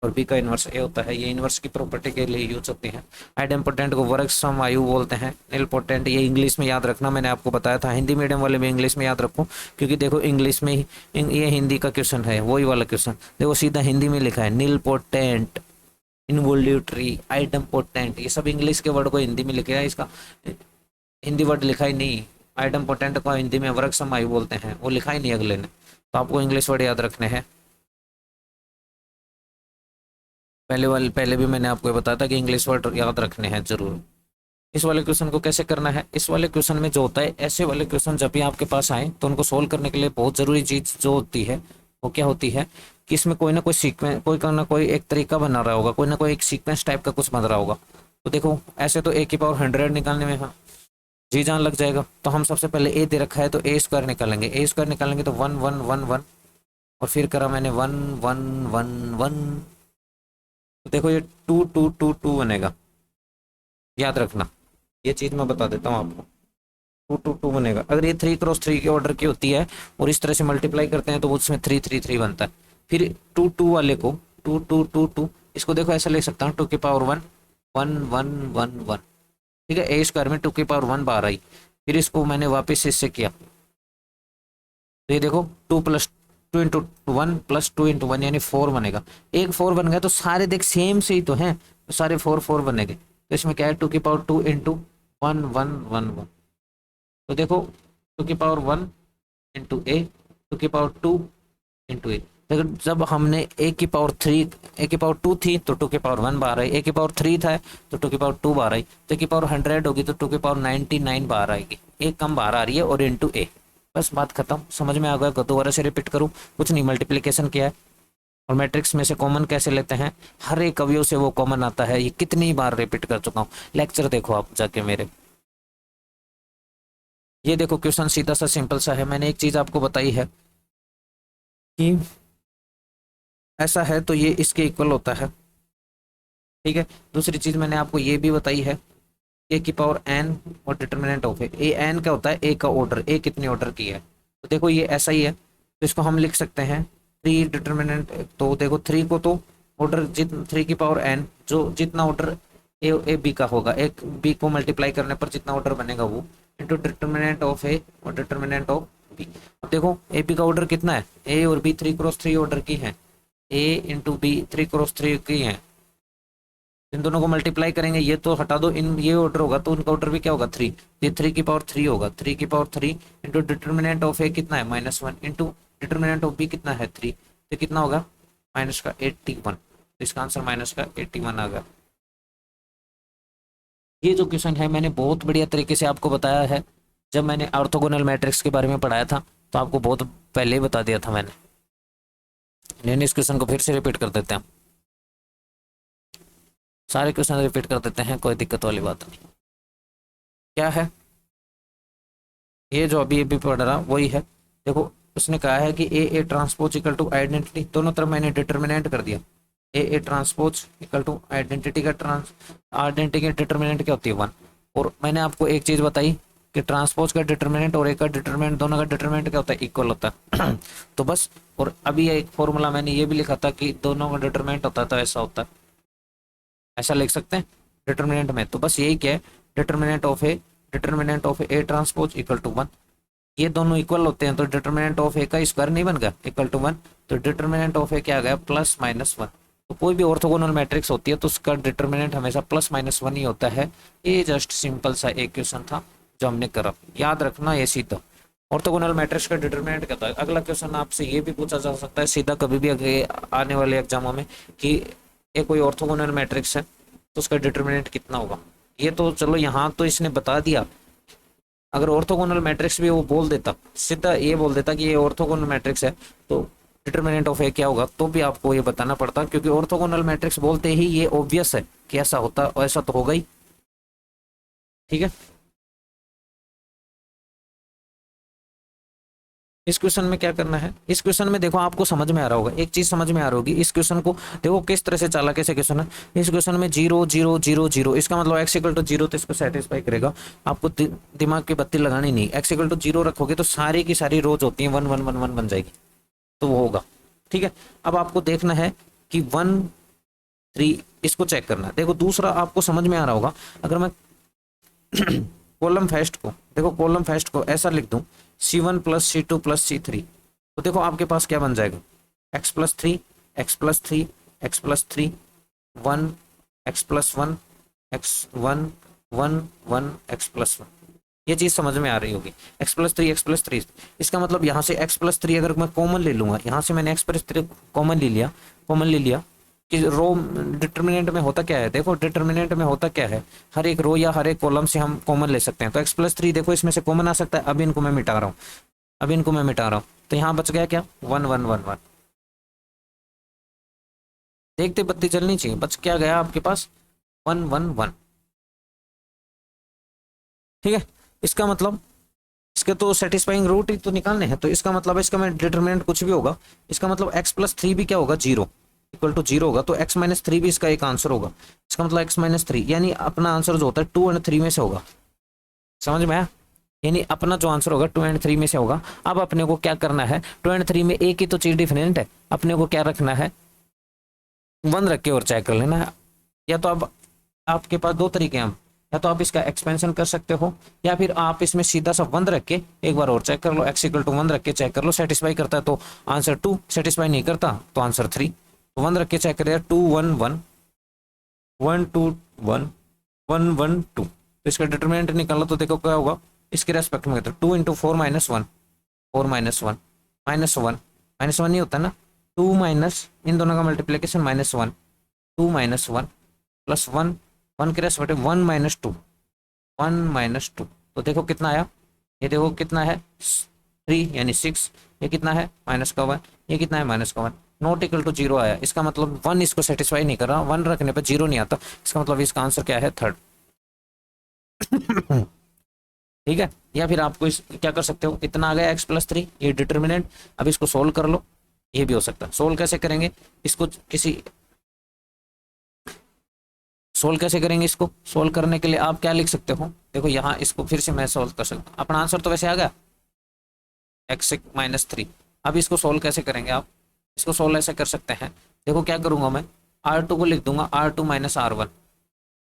A: और बी का इनवर्स ए होता है। ये इनवर्स की प्रॉपर्टी के लिए यूज होती है। आइडेम्पोटेंट को वर्ग सम आयु बोलते हैं। निलपोटेंट ये इंग्लिश में याद रखना, मैंने आपको बताया था। हिंदी मीडियम वाले भी इंग्लिश में याद रखो, क्योंकि देखो इंग्लिश में ही ये हिंदी का क्वेश्चन है, वही वाला क्वेश्चन देखो सीधा हिंदी में लिखा है। निलपोटेंट, इनवोल्यूटरी, आइडेम्पोटेंट, ये सब इंग्लिश के वर्ड को हिंदी में लिखे है, इसका हिंदी वर्ड लिखा ही नहीं। आइडेम्पोटेंट को हिंदी में वर्ग सम आयु बोलते हैं, वो लिखा ही नहीं अगले ने, तो आपको इंग्लिश वर्ड याद रखने हैं। पहले भी मैंने आपको बताया था कि इंग्लिश वर्ड याद रखने हैं जरूर। इस वाले क्वेश्चन को कैसे करना है? इस वाले क्वेश्चन में जो होता है, ऐसे वाले क्वेश्चन जब भी आपके पास आए तो उनको सोल्व करने के लिए बहुत जरूरी चीज जो होती है वो क्या होती है कि इसमें कोई ना कोई सीक्वेंस, कोई ना कोई एक तरीका बना रहा होगा, कोई ना कोई एक सीक्वेंस टाइप का कुछ बन रहा होगा। तो देखो ऐसे तो ए की पावर 100 निकालने में हाँ जी जान लग जाएगा। तो हम सबसे पहले ए दे रखा है तो ए स्क्वायर निकालेंगे। ए स्क्वायर निकालेंगे तो 1 1 1 1, और फिर करा मैंने 1 1 1 1। तो देखो ये 2 2 2 2 बनेगा, याद रखना, ये चीज मैं बता देता हूँ आपको। 2 2 2 बनेगा। अगर ये 3 क्रॉस 3 के ऑर्डर की होती है और इस तरह से मल्टीप्लाई करते हैं तो उसमें 3 3 3 बनता है। फिर 2 2 वाले को 2 2 2 2, इसको देखो ऐसा ले सकता हूँ 2 की पावर 1 1 1 1 1, ठीक है। ए स्क्वायर में 2 की पावर 1 बाहर आई, फिर इसको मैंने वापस इससे किया तो ये देखो 2 + 2 × 1 + 2 × 1 यानी 4 बनेगा। एक 4 बन गया तो सारे देख सेम से ही तो हैं, तो सारे 4 4 बनेंगे। तो इसमें क्या है 2 की पावर 2 × 1 1 1 1। तो देखो 2 की पावर 1 × ए, 2 की पावर 2 × ए। अगर जब हमने ए की पावर 2 थी तो 2 की पावर 1 बाहर आई, ए की पावर 3 था तो 2 की पावर 2 बाहर आई, तो की पावर 100 होगी तो 2 की पावर 99 बाहर आएगी। एक कम बाहर आ रही है और इंटू ए, बस बात खत्म। समझ में आ गया? दोबारा से रिपीट करूँ? कुछ नहीं, मल्टीप्लीकेशन किया है और मैट्रिक्स में से कॉमन कैसे लेते हैं, हर एक अवयव से वो कॉमन आता है। ये कितनी बार रिपीट कर चुका हूँ, लेक्चर देखो आप जाके मेरे। ये देखो क्वेश्चन सीधा सा सिंपल सा है। मैंने एक चीज आपको बताई है कि ऐसा है तो ये इसके इक्वल होता है, ठीक है। दूसरी चीज मैंने आपको ये भी बताई है ए की पावर एन और डिटर्मिनेंट ऑफ ए एन क्या होता है? ए का ऑर्डर, ए कितनी ऑर्डर की है। तो देखो ये ऐसा ही है, तो इसको हम लिख सकते हैं 3 डिटर्मिनेंट। तो देखो 3 को तो ऑर्डर 3 की पावर n, जो जितना ऑर्डर ए बी का होगा, एक बी को मल्टीप्लाई करने पर जितना ऑर्डर बनेगा वो, इंटू डिटर्मिनेंट ऑफ ए और डिटर्मिनेंट ऑफ बी। अब देखो ए बी का ऑर्डर कितना है? ए और बी 3 × 3 ऑर्डर की है, ए इंटू बी 3 × 3 की है। इन दोनों को मल्टीप्लाई करेंगे, ये तो हटा दो, इन ये ऑर्डर होगा तो उनका ऑर्डर भी क्या होगा? 3। ये 3 की पावर 3 होगा। 3 की पावर 3 इंटू डिटर्मिनेंट ऑफ ए कितना है? -1 इंटू डिटर्मिनेंट ऑफ बी कितना है? 3। तो कितना होगा? माइनस का 81। इसका आंसर -81 आ गया। ये जो क्वेश्चन है मैंने बहुत बढ़िया तरीके से आपको बताया है। जब मैंने ऑर्थोगोनल मैट्रिक्स के बारे में पढ़ाया था तो आपको बहुत पहले ही बता दिया था मैंने। लेकिन इस क्वेश्चन को फिर से रिपीट कर देते हैं, सारे क्वेश्चन रिपीट कर देते हैं, कोई दिक्कत वाली बात नहीं। क्या है ये जो अभी अभी पढ़ रहा वही है। देखो उसने कहा है कि A transpose equal to identity, दोनों तरफ मैंने डिटर्मिनेंट कर दिया। A transpose equal to identity का आइडेंटिटी का डिटर्मिनेंट क्या होती है? 1। और मैंने आपको एक चीज बताई कि ट्रांसपोज का डिटर्मिनेंट और ए का डिटर्मिनेंट, दोनों का डिटर्मिनेंट क्या होता है? इक्वल होता है। तो बस, और अभी एक फॉर्मूला मैंने ये भी लिखा था कि दोनों का डिटर्मिनेंट होता है तो ऐसा होता है, ऐसा लिख सकते हैं डिटर्मिनेंट में। तो बस यही क्या है, determinant of A transpose equal to 1। ये दोनों इक्वल होते हैं तो डिटर्मिनेंट ऑफ ए का स्क्वायर नहीं बन गया इक्वल टू 1, तो डिटर्मिनेंट ऑफ ए क्या आ गया? +-1। तो कोई भी ऑर्थोगोनल मैट्रिक्स होती है तो उसका डिटर्मिनेंट हमेशा +-1 ही होता है। ये जस्ट सिंपल सा एक क्वेश्चन था जो हमने करा, याद रखना ये सीधा ऑर्थोगोनल मैट्रिक्स का डिटर्मिनेंट क्या होता है। अगला क्वेश्चन आपसे ये भी पूछा जा सकता है सीधा कभी भी आने वाले एग्जामों में कि ये कोई ऑर्थोगोनल मैट्रिक्स है तो उसका डिटर्मिनेंट कितना होगा। ये तो चलो यहाँ तो इसने बता दिया, अगर ऑर्थोगोनल मैट्रिक्स भी वो बोल देता, सीधा ये बोल देता कि ये ऑर्थोगोनल मैट्रिक्स है तो डिटर्मिनेंट ऑफ ए क्या होगा, तो भी आपको ये बताना पड़ता, क्योंकि ऑर्थोगोनल मैट्रिक्स बोलते ही ये ऑब्वियस है कि ऐसा होता, ऐसा तो होगा ही। ठीक है। इस क्वेश्चन में क्या करना है, इस क्वेश्चन में देखो आपको समझ में आ रहा होगा, एक चीज समझ में आ रही होगी, इस क्वेश्चन को देखो किस तरह से चालाक ऐसे क्वेश्चन है। इस क्वेश्चन में 0 0 0 0, इसका मतलब x इक्वल टू 0, तो इसको सेटिस्फाई करेगा। आपको दिमाग की बत्ती लगानी नहीं, x इक्वल टू 0 रखोगे तो सारी की सारी रोज होती है 1 1 1 1 बन जाएगी, तो वो होगा। ठीक है, अब आपको देखना है कि 1 3, इसको चेक करना है। देखो दूसरा आपको समझ में आ रहा होगा, अगर मैं कॉलम फर्स्ट को, देखो कॉलम फर्स्ट को ऐसा लिख दूं C1 plus C2 plus C3, तो देखो आपके पास क्या बन जाएगा, x plus 3 x plus 3 x plus 3 1 x plus 1 x 1 1 1 x plus 1। ये चीज समझ में आ रही होगी, x प्लस 3 x प्लस 3, इसका मतलब यहाँ से x प्लस 3 अगर मैं कॉमन ले लूंगा, यहाँ से मैंने x प्लस 3 कॉमन ले लिया कि रो डिटर्मिनेंट में होता क्या है, देखो डिटर्मिनेंट में होता क्या है, हर एक रो या हर एक कॉलम से हम कॉमन ले सकते हैं। तो x प्लस 3 देखो इसमें से कॉमन आ सकता है, अब इनको मैं मिटा रहा हूँ, तो यहाँ बच गया क्या 1 1 1 1। देखते बत्ती चलनी चाहिए, बच क्या गया आपके पास 1 1 1। ठीक है, इसका मतलब इसके तो सेटिस्फाइंग रूट ही तो निकालने हैं, तो इसका मतलब है इसका मैं डिटर्मिनेंट कुछ भी होगा, इसका मतलब x प्लस 3 भी क्या होगा 0 इक्वल टू 0 होगा, तो x माइनस 3 भी इसका एक आंसर होगा। इसका मतलब x माइनस 3 यानी अपना आंसर जो होता है 2 एंड 3 में से होगा। समझ में आया, यानी अपना जो आंसर होगा 2 एंड 3 में से होगा। अब अपने को क्या करना है, 2 एंड 3 में एक ही तो चीज डिफरेंट है, अपने को क्या रखना है 1 रख के और चेक कर लेना है। या तो अब आपके पास दो तरीके हैं, या तो आप इसका एक्सपेंशन कर सकते हो, या फिर आप इसमें सीधा सा 1 रख के एक बार और चेक कर लो, x इक्वल टू 1 रख के चेक कर लो, सेटिस्फाई करता है तो आंसर 2, सेटिस्फाई नहीं करता तो आंसर 3। तो 1 रख के चेक करें 2 1 1 1 2 1 1 1 2, तो इसका डिटरमिनेंट निकालो तो देखो क्या होगा, इसके रेस्पेक्ट में 2 into 4 minus 1 4 minus 1 minus one नहीं होता ना, 2 माइनस इन दोनों का मल्टीप्लीकेशन -1 2 माइनस 1 प्लस 1 1 के रेस्पेक्ट 1 माइनस 2 1 माइनस 2, तो देखो कितना आया, ये देखो कितना है 3 यानी 6, ये कितना है माइनस का 1, ये कितना है माइनस का 1, नॉट इक्वल टू 0 आया। इसका मतलब 1 इसको सेटिस्फाई नहीं कर रहा, 1 रखने पर 0 नहीं आता, इसका मतलब इसका आंसर क्या है 3rd। ठीक है, या फिर आपको इस क्या कर सकते हो, इतना आ गया x प्लस 3 ये डिटर्मिनेंट, अब इसको सोल्व कर लो, ये भी हो सकता है। सोल्व कैसे करेंगे इसको, सोल्व कैसे करेंगे इसको, सोल्व करने के लिए आप क्या लिख सकते हो, देखो यहाँ इसको फिर से मैं सोल्व कर सकता हूँ, अपना आंसर तो वैसे आ गया x माइनस 3। अब इसको सोल्व कैसे करेंगे आप, इसको सोल्व ऐसे कर सकते हैं, देखो क्या करूंगा मैं R2 को लिख दूंगा R2 माइनस R1,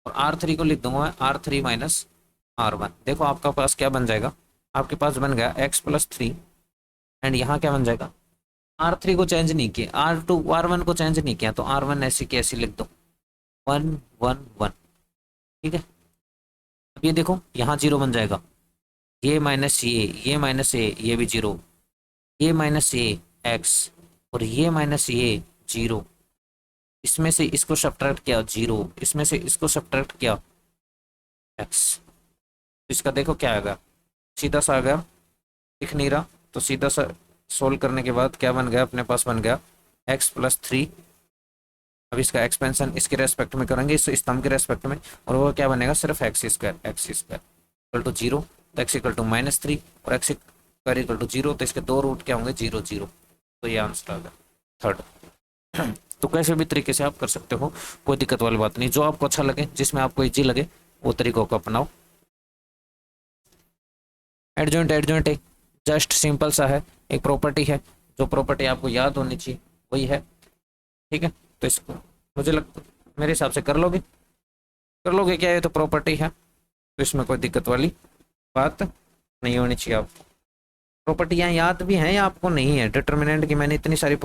A: और R3 को लिख दूंगा मैं R3 माइनस R1। देखो आपका पास क्या बन जाएगा, आपके पास बन गया x प्लस 3, एंड यहाँ क्या बन जाएगा, R3 को चेंज नहीं किया, R2 R1 को चेंज नहीं किया, तो R1 ऐसी की ऐसी लिख दो 1 1 1। ठीक है, अब ये देखो यहाँ 0 बन जाएगा, ये माइनस ये माइनस ये भी 0, ये माइनस ये x, और ये माइनस ये 0, इसमें से इसको सब्ट्रैक्ट किया 0, इसमें से इसको सब्ट्रैक्ट किया x, इसका देखो क्या आएगा, सीधा सा आ गया, दिख नहीं रहा, तो सीधा सा सोल्व करने के बाद क्या बन गया, अपने पास बन गया x प्लस 3। अब इसका एक्सपेंशन इसके रेस्पेक्ट में करेंगे, इस स्तंभ के रेस्पेक्ट में, और वो क्या बनेगा सिर्फ x स्क्वायर इक्वल टू 0, तो x इक्वल टू -3 और x स्क्वायर इक्वल टू 0, तो इसके दो रूट क्या होंगे 0 0, तो ये आंसर आ गया 3rd। तो कैसे भी तरीके से आप कर सकते हो, कोई दिक्कत वाली बात नहीं, जो आपको अच्छा लगे जिसमें आपको इजी लगे वो तरीकों को अपनाओ। एडजॉइंट एडजॉइंट एक जस्ट सिंपल सा है, एक प्रॉपर्टी है, जो प्रॉपर्टी आपको याद होनी चाहिए वही है। ठीक है, तो इसको मुझे लगता मेरे हिसाब से कर लोगे क्या, ये तो प्रॉपर्टी है, तो इसमें कोई दिक्कत वाली बात नहीं होनी चाहिए। आप प्रॉपर्टियां याद भी हैं या आपको नहीं है, डिटर्मिनेंट की मैंने इतनी सारी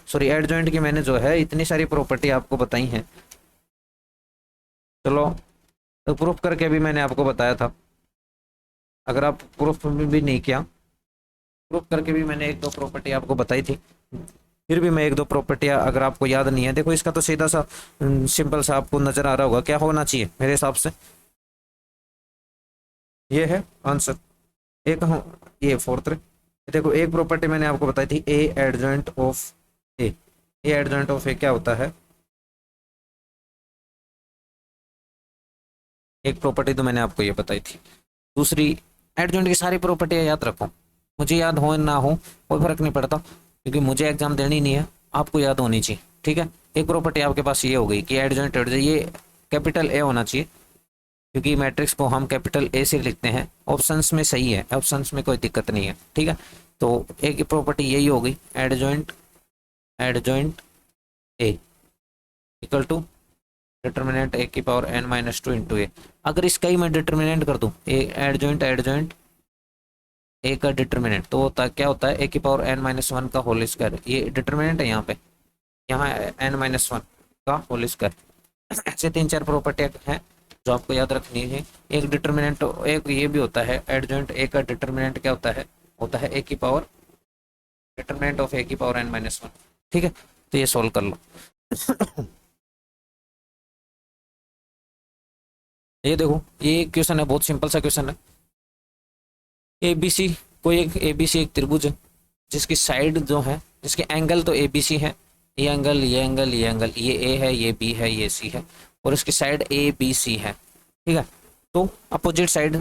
A: सॉरी एडजॉइंट की मैंने जो है इतनी सारी प्रॉपर्टी आपको बताई हैं, चलो तो प्रूफ करके भी मैंने आपको बताया था, अगर आप प्रूफ भी नहीं किया, प्रूफ करके भी मैंने एक दो प्रॉपर्टी आपको बताई थी, फिर भी मैं एक दो प्रॉपर्टियां अगर आपको याद नहीं है, देखो इसका तो सीधा सा सिंपल सा आपको नजर आ रहा होगा क्या होना चाहिए मेरे हिसाब से, ये है आंसर एक, ये 4th। देखो एक प्रॉपर्टी मैंने आपको बताई थी a adjoint of a, adjoint of a क्या होता है, एक प्रॉपर्टी तो मैंने आपको ये बताई थी। दूसरी एडजॉइंट की सारी प्रॉपर्टियां याद रखो, मुझे याद हो ना हो कोई फर्क नहीं पड़ता, क्योंकि मुझे एग्जाम देनी नहीं है, आपको याद होनी चाहिए। ठीक है, एक प्रॉपर्टी आपके पास ये हो गई कि एडजॉइंट एडजॉइंट ये कैपिटल ए होना चाहिए, क्योंकि मैट्रिक्स को हम कैपिटल ए से लिखते हैं। ऑप्शंस में सही है, ऑप्शंस में कोई दिक्कत नहीं है। ठीक है, तो एक प्रॉपर्टी यही हो गई, adjoint adjoint a equal to determinant a की power n minus two into a. अगर इसका ही मैं डिटर्मिनेंट कर दूं, ए एडजॉइंट एडजॉइंट ए का डिटर्मिनेंट तो होता क्या होता है, ए की पावर n माइनस वन का होल स्क्वायर। ये डिटर्मिनेंट है यहाँ पे, यहाँ n माइनस वन का होल स्क्वायर। ऐसे तीन चार प्रॉपर्टी हैं जो आपको याद रखनी है। एक डिटर्मिनेंट, एक ये भी होता है एडजॉइंट ए का डिटर्मिनेंट क्या होता है ए की पावर, डिटर्मिनेंट ऑफ ए की पावर n माइनस वन। ठीक है, तो ये सोल्व कर लो। ये देखो, ये क्वेश्चन है, बहुत सिंपल सा क्वेश्चन है। ए बी सी, कोई एक ए बी सी एक त्रिभुज है जिसकी साइड जो है, जिसके एंगल तो ए बी सी है, ये एंगल ये एंगल ये एंगल, ये ए है ये बी है ये सी है, और इसकी साइड ए बी सी है। ठीक है, तो अपोजिट साइड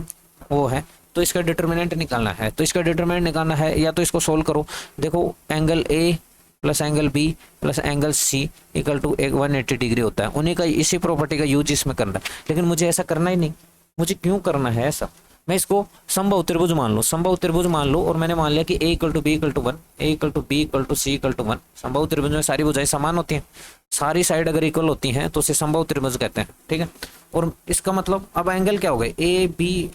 A: वो है, तो इसका डिटर्मिनेंट निकालना है। तो इसका डिटर्मिनेंट निकालना है, या तो इसको सोल्व करो। देखो angle A plus angle B plus angle C equal to 180 degree होता है। उन्हीं का इसी प्रॉपर्टी का यूज इसमें करना है, लेकिन मुझे ऐसा करना ही नहीं। मुझे क्यों करना है ऐसा, मैं इसको समबाहु त्रिभुज मान लो, समबाहु त्रिभुज मान लो, और मैंने मान लिया कि a equal to B equal to one, A equal to B equal to C equal to one. समबाहु त्रिभुज में सारी भुजाएं समान होती हैं, सारी साइड अगर इक्वल होती हैं तो उसे समबाहु त्रिभुज कहते हैं। ठीक है, और इसका मतलब अब एंगल क्या हो गए, ए बी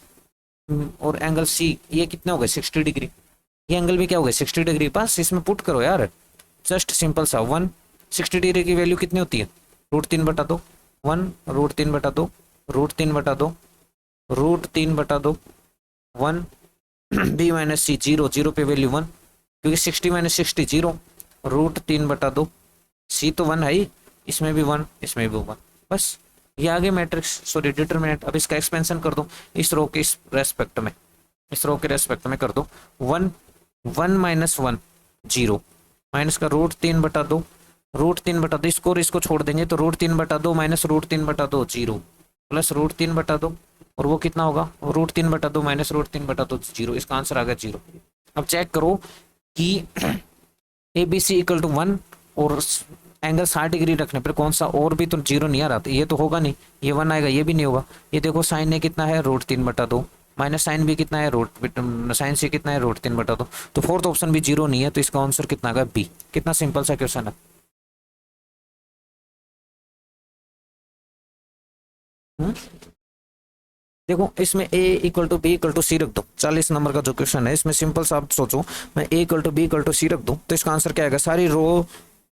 A: और एंगल सी, ये कितने हो गए 60 डिग्री, ये एंगल भी क्या हो गए 60 डिग्री। बस इसमें पुट करो यार, जस्ट सिंपल सा। 160 डिग्री की वैल्यू कितनी होती है, √3/2, 1 √3/2, √3/2, √3/2, 1 बी माइनस सी, जीरो, जीरो पे वैल्यू 1, क्योंकि 60 माइनस 60 जीरो, √3/2, सी तो 1 है ही, इसमें भी 1 इसमें भी 1। बस ये आगे मैट्रिक्स, सॉरी डिटर्मिनेंट। अब इसका एक्सपेंशन कर दो इस रो के रेस्पेक्ट में, इस रो के रेस्पेक्ट में कर दो। 1 1 माइनस 1 जीरो, माइनस का √3/2, √3/2, इसको और इसको छोड़ देंगे तो √3/2 माइनस √3/2 जीरो, प्लस √3/2, और वो कितना होगा, √3/2 माइनस √3/2 जीरो। इसका आंसर आ गया जीरो। अब चेक करो कि A B C equal to 1 और एंगल 60 डिग्री रखने पर कौन सा, और भी तो जीरो नहीं आ रहा, तो ये तो होगा नहीं, ये 1 आएगा, ये भी नहीं होगा। ये देखो साइन ए कितना है, √3/2, माइनस साइन बी कितना है, साइन सी कितना है, √3/2। तो फोर्थ ऑप्शन भी जीरो नहीं है, तो इसका आंसर कितना आएगा बी। कितना सिंपल सा क्वेश्चन है। हुँ? देखो इसमें a equal to B equal to c रख दो, 40 नंबर का जो क्वेश्चन है इसमें सिंपल सा आप सोचो, मैं a equal to B equal to c रख दूं तो इसका आंसर क्या आएगा, सारी रो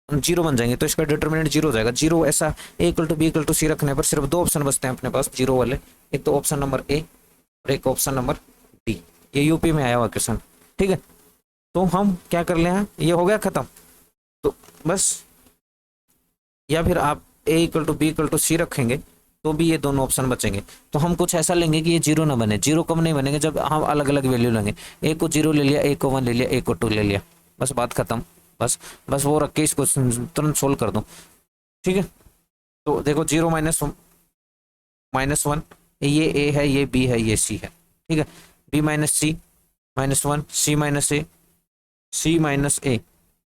A: जीरो बन जाएंगे, तो इसका डिटर्मिनेंट जीरो हो जाएगा। जीरो ऐसा a equal to B equal to c रखने पर सिर्फ दो ऑप्शन बचते हैं अपने पास जीरो वाले, एक तो ऑप्शन नंबर ए और एक ऑप्शन नंबर डी। ये यूपी में आया हुआ क्वेश्चन। ठीक है, तो हम क्या कर ले हैं, ये हो गया खत्म। तो बस, या फिर आप a equal to B equal to c रखेंगे तो भी ये दोनों ऑप्शन बचेंगे। तो हम कुछ ऐसा लेंगे कि ये जीरो ना बने। जीरो कब नहीं बनेंगे, जब हम अलग अलग वैल्यू लेंगे। ए को जीरो ले लिया, ए को 1 ले लिया, ए को 2 ले लिया, बस बात खत्म। बस बस वो रख के इसको तुरंत सोल्व कर दो। ठीक है, तो देखो जीरो माइनस वन, ये ए है ये बी है ये सी है। ठीक है, बी माइनस सी -1, सी माइनस ए, सी माइनस ए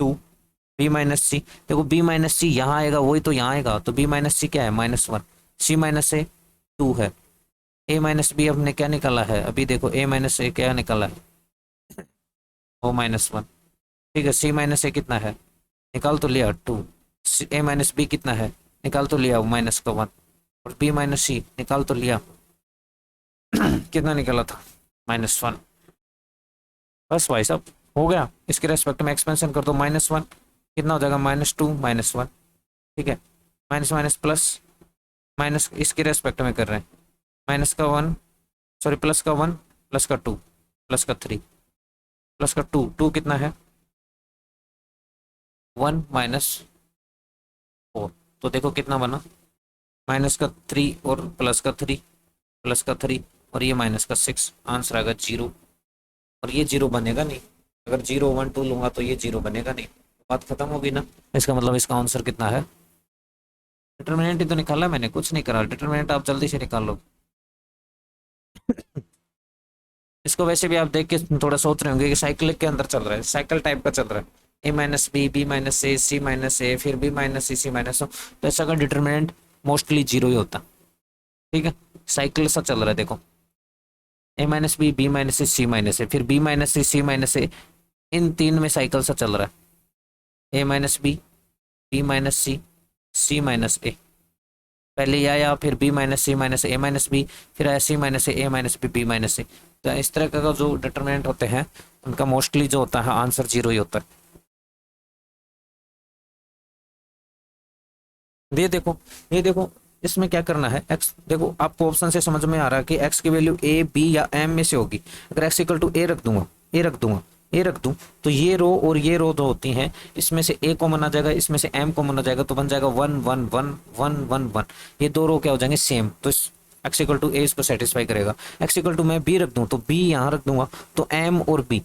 A: 2, बी माइनस सी। देखो बी माइनस सी यहाँ आएगा, वही तो यहाँ आएगा, तो बी माइनस सी क्या है -1, सी माइनस ए 2 है, ए माइनस बी हमने क्या निकाला है, अभी देखो ए माइनस ए क्या निकाला है, ओ -1। ठीक है, सी माइनस ए कितना है, निकाल तो लिया 2, ए माइनस बी कितना है, निकाल तो लिया माइनस का 1, और बी माइनस सी निकाल तो लिया कितना निकाला था -1। बस भाई साहब हो गया। इसके रेस्पेक्ट में एक्सपेंशन कर दो, -1 कितना हो जाएगा, -2 -1। ठीक है, माइनस माइनस प्लस, माइनस इसके रेस्पेक्ट में कर रहे हैं, माइनस का 1 सॉरी प्लस का 1 प्लस का 2 प्लस का 3 प्लस का 2, 2 कितना है 1 -4। तो देखो कितना बना, माइनस का 3 और प्लस का 3 प्लस का 3 और ये माइनस का 6। आंसर आएगा जीरो, और ये जीरो बनेगा नहीं। अगर 0 1 2 लूंगा तो ये जीरो बनेगा नहीं, बात खत्म होगी ना। इसका मतलब इसका आंसर कितना है, डिटर्मिनेंट ही तो निकाला मैंने, कुछ नहीं करा। डिटर्मिनेंट आप जल्दी से निकाल लो। इसको वैसे भी आप देख के थोड़ा सोच रहे होंगे कि साइकिल के अंदर चल रहा है, साइकिल टाइप का चल रहा है, ए माइनस बी, बी माइनस ए, सी माइनस ए, फिर बी माइनस सी, सी माइनस, तो ऐसा का डिटरमिनेंट मोस्टली जीरो ही होता। ठीक है, साइकिल सा चल रहा है देखो, ए माइनस बी, बी माइनस सी माइनस ए, फिर बी माइनस सी माइनस ए, इन तीन में साइकिल सा चल रहा है, ए माइनस बी, बी माइनस सी माइनस ए, पहले यह आया, फिर बी माइनस सी माइनस ए माइनस बी, फिर आया सी माइनस ए माइनस बी, बी माइनस सी। तो इस तरह का जो डिटरमिनेंट होते हैं उनका मोस्टली जो होता है आंसर जीरो ही होता है। ये देखो इसमें क्या करना है, एक्स देखो आपको ऑप्शन से समझ में आ रहा है कि एक्स की वैल्यू ए बी या एम में से होगी। अगर एक्स इक्वल टू ए रख दूंगा, ए रख दूंगा, ए रख दूं, तो ये रो और ये रो जो होती हैं इसमें से ए कॉमन आ जाएगा, इसमें से एम कॉमन आ जाएगा, तो बन जाएगा one one one one one one. ये दो रो क्या हो जाएंगे सेम, तो इस एक्स इक्वल टू ए इसको सेटिस्फाई करेगा। एक्स इक्वल टू मैं बी रख दूं तो बी यहाँ रख दूंगा, तो एम और बी,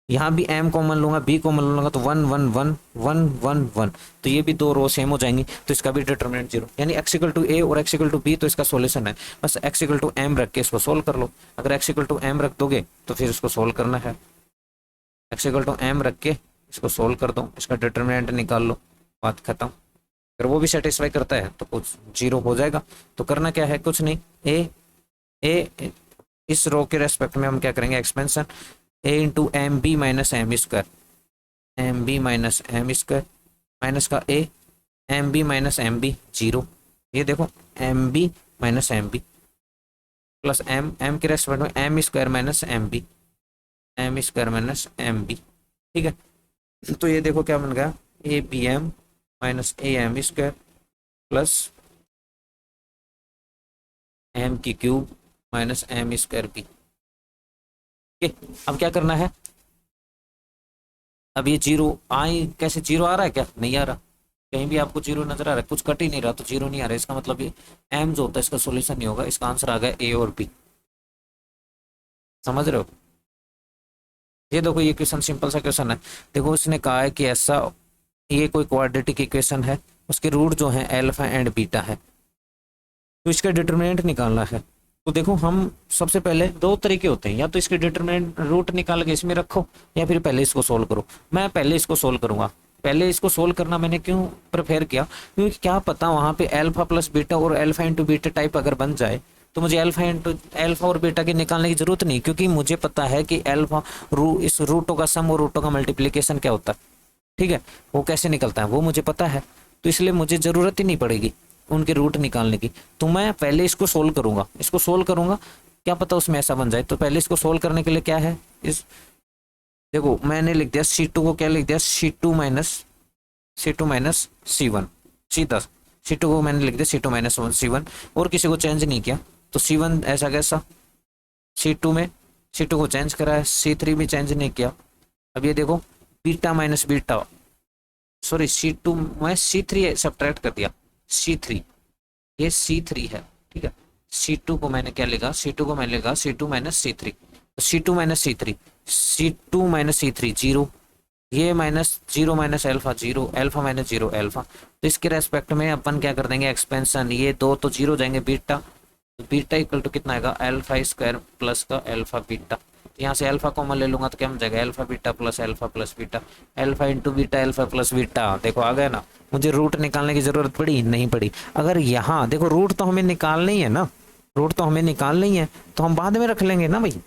A: यहाँ भी एम कॉमन लूंगा, बी कॉमन लूंगा, तो one one one one one one, तो ये भी दो रो सेम हो जाएंगी, तो इसका भी डिटरमिनेंट जीरो। यानी एक्स इक्वल टू ए और एक्स इक्वल टू बी, तो इसका सोल्यूशन है बस एक्स इक्वल टू एम रख के इसको सोल्व कर लो। अगर एक्स इक्वल टू एम रख दोगे तो फिर इसको सोल्व करना है, एक्स इक्वल टू एम रख के इसको सोल्व कर दो, इसका डिटरमिनेंट निकाल लो, बात खत्म। अगर वो भी सेटिस्फाई करता है तो कुछ जीरो हो जाएगा। तो करना क्या है, कुछ नहीं, ए इस रो के रेस्पेक्ट में हम क्या करेंगे, expansion a into m b minus m square, m b minus m square, minus का a, m b minus m b zero, ये देखो m b minus m b plus m, m के रेस्पेक्ट में m square minus m b, m square minus m b. ठीक है, तो ये देखो क्या बन गया, a b m minus a m square plus m की cube minus m square B. अब क्या करना है, अब ये जीरो आई कैसे, जीरो आ रहा है क्या, नहीं आ रहा, कहीं भी आपको जीरो नजर आ रहा है, कुछ कट ही नहीं रहा तो जीरो नहीं आ रहा है, इसका मतलब ये एम जो होता है इसका सॉल्यूशन नहीं होगा, इसका आंसर आ गया ए और बी। समझ रहे हो, ये देखो ये क्वेश्चन सिंपल सा क्वेश्चन है। देखो इसने कहा है कि ऐसा ये कोई क्वाड्रेटिक इक्वेशन है, उसके रूट जो है अल्फा एंड बीटा है, तो इसका डिटरमिनेंट निकालना है। तो देखो हम सबसे पहले दो तरीके होते हैं, या तो इसके डिटरमिनेंट रूट निकाल के इसमें रखो, या फिर पहले इसको सोल्व करो। मैं पहले इसको सोल्व करूंगा। पहले इसको सोल्व करना मैंने क्यों प्रेफर किया, क्योंकि क्या पता वहां पे अल्फा प्लस बीटा और अल्फा इंटू बीटा टाइप अगर बन जाए तो मुझे अल्फा और बीटा के निकालने की जरूरत नहीं, क्योंकि मुझे पता है कि अल्फा इस रूटों का सम और रूटों का मल्टीप्लीकेशन क्या होता है। ठीक है, वो कैसे निकलता है वो मुझे पता है, तो इसलिए मुझे जरूरत ही नहीं पड़ेगी उनके रूट निकालने की। तो मैं पहले इसको सोल्व करूंगा, इसको सोल्व करूंगा, क्या पता उसमें ऐसा बन जाए। तो पहले इसको सोल्व करने के लिए क्या है, इस देखो मैंने लिख दिया C2 को, क्या लिख दिया, C2 माइनस C1, सीधा C2 को मैंने लिख दिया C2 माइनस C1, और किसी को चेंज नहीं किया। तो C1 ऐसा कैसा, C2 में C2 को चेंज करा है, C3 भी चेंज नहीं किया। अब ये देखो beta minus beta, sorry C2 में C3 सब्ट्रैक्ट कर दिया, C3 ये C3 है। ठीक है, C2 को मैंने क्या लिखा, C2 को मैंने लिखा C2 minus C3, C2 minus C3, C2 minus C3 zero, ये minus zero minus alpha zero, alpha minus zero alpha. तो इसके रेस्पेक्ट में अपन क्या कर देंगे, एक्सपेंशन, ये दो तो जीरो जाएंगे, बीटा, तो बीटा इक्वल टू कितना आएगा, अल्फा स्क्वायर प्लस का अल्फा बीटा। यहाँ से अल्फा कॉमन ले लूंगा तो क्या बन जाएगा, alpha beta plus beta, alpha into beta alpha plus beta. देखो आ गया ना, मुझे रूट निकालने की जरूरत पड़ी नहीं पड़ी। अगर यहाँ देखो रूट तो हमें निकालना ही है ना, रूट तो हमें निकालना ही है, तो हम बाद में रख लेंगे ना भाई।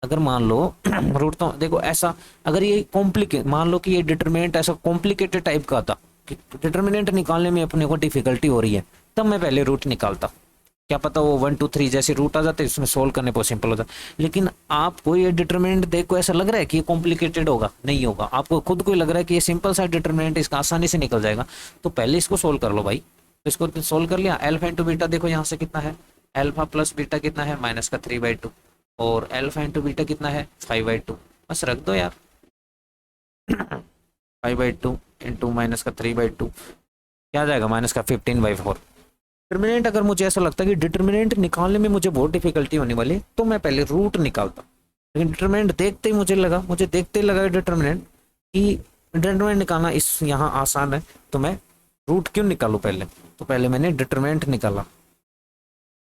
A: अगर मान लो रूट तो देखो ऐसा, अगर ये कॉम्प्लिकेट, मान लो कि ये डिटरमिनेंट ऐसा कॉम्प्लिकेटेड टाइप का था कि डिटरमिनेंट निकालने में अपने को डिफिकल्टी हो रही है, तब मैं पहले रूट निकालता, क्या पता वो 1 2 3 जैसे रूट आ जाते, उसमें सोल्व करने पर सिंपल हो जाता। लेकिन आपको ये डिटरमिनेंट देखो ऐसा लग रहा है कि ये कॉम्प्लिकेटेड होगा, नहीं होगा, आपको खुद को लग रहा है कि ये सिंपल सा डिटरमिनेंट इसका आसानी से निकल जाएगा, तो पहले इसको सोल्व कर लो भाई। तो इसको सोल्व कर लिया, अल्फा इंटू बीटा देखो यहाँ से कितना है, अल्फा प्लस बीटा कितना है, माइनस का 3/2, और अल्फा इंटू बीटा कितना है, 5/2, बस रख दो यार 5/2 इंटू माइनस का 3/2 क्या आ जाएगा, माइनस का 15/4। डिटरमिनेंट अगर मुझे ऐसा लगता है कि डिटरमिनेंट निकालने में मुझे बहुत डिफिकल्टी होने वाली, तो मैं पहले रूट निकालता। लेकिन डिटरमिनेंट देखते ही मुझे देखते ही लगा डिटरमिनेंट कि डिटरमिनेंट निकालना इस यहाँ आसान है, तो मैं रूट क्यों निकालूं पहले, तो पहले मैंने डिटरमिनेंट निकाला।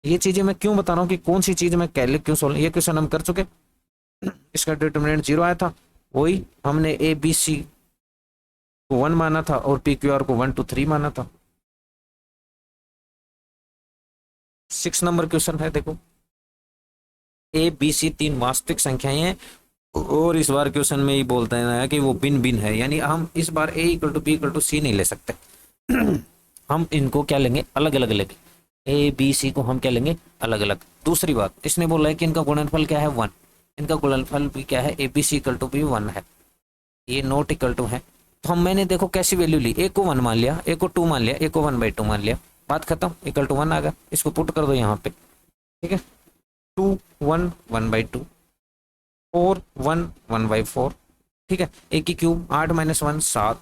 A: ये चीजें मैं क्यों बता रहा हूँ कि कौन सी चीज मैं पहले क्यों सोल्व, ये क्वेश्चन हम कर चुके, इसका डिटरमिनेंट 0 आया था, वही हमने ए बी सी को 1 माना था और पी क्यू आर को 1 2 3 माना था। 6 नंबर क्वेश्चन है, देखो ए बी सी 3 वास्तविक संख्याएं हैं और इस बार क्वेश्चन में ही बोलते हैं कि वो भिन्न भिन्न है, यानी हम इस बार a equal to B equal to c नहीं ले सकते। हम इनको क्या लेंगे, अलग अलग लेंगे। ए बी सी को हम क्या लेंगे, अलग अलग। दूसरी बात, इसने बोला है कि इनका गुणनफल क्या है 1, इनका गुणनफल भी क्या है, ए बी सी इक्वल टू भी 1 है, ये नॉट इक्वल टू है। तो हम मैंने देखो कैसी वैल्यू ली, ए को 1 मान लिया, ए को 2 मान लिया, ए को 1/2 मान लिया, बात खत्म, इक्वल टू 1 आ गया। इसको पुट कर दो यहाँ पे, ठीक है, 2 1 1/2, 4 1 1/4, ठीक है। ए की क्यूब 8 - 1 7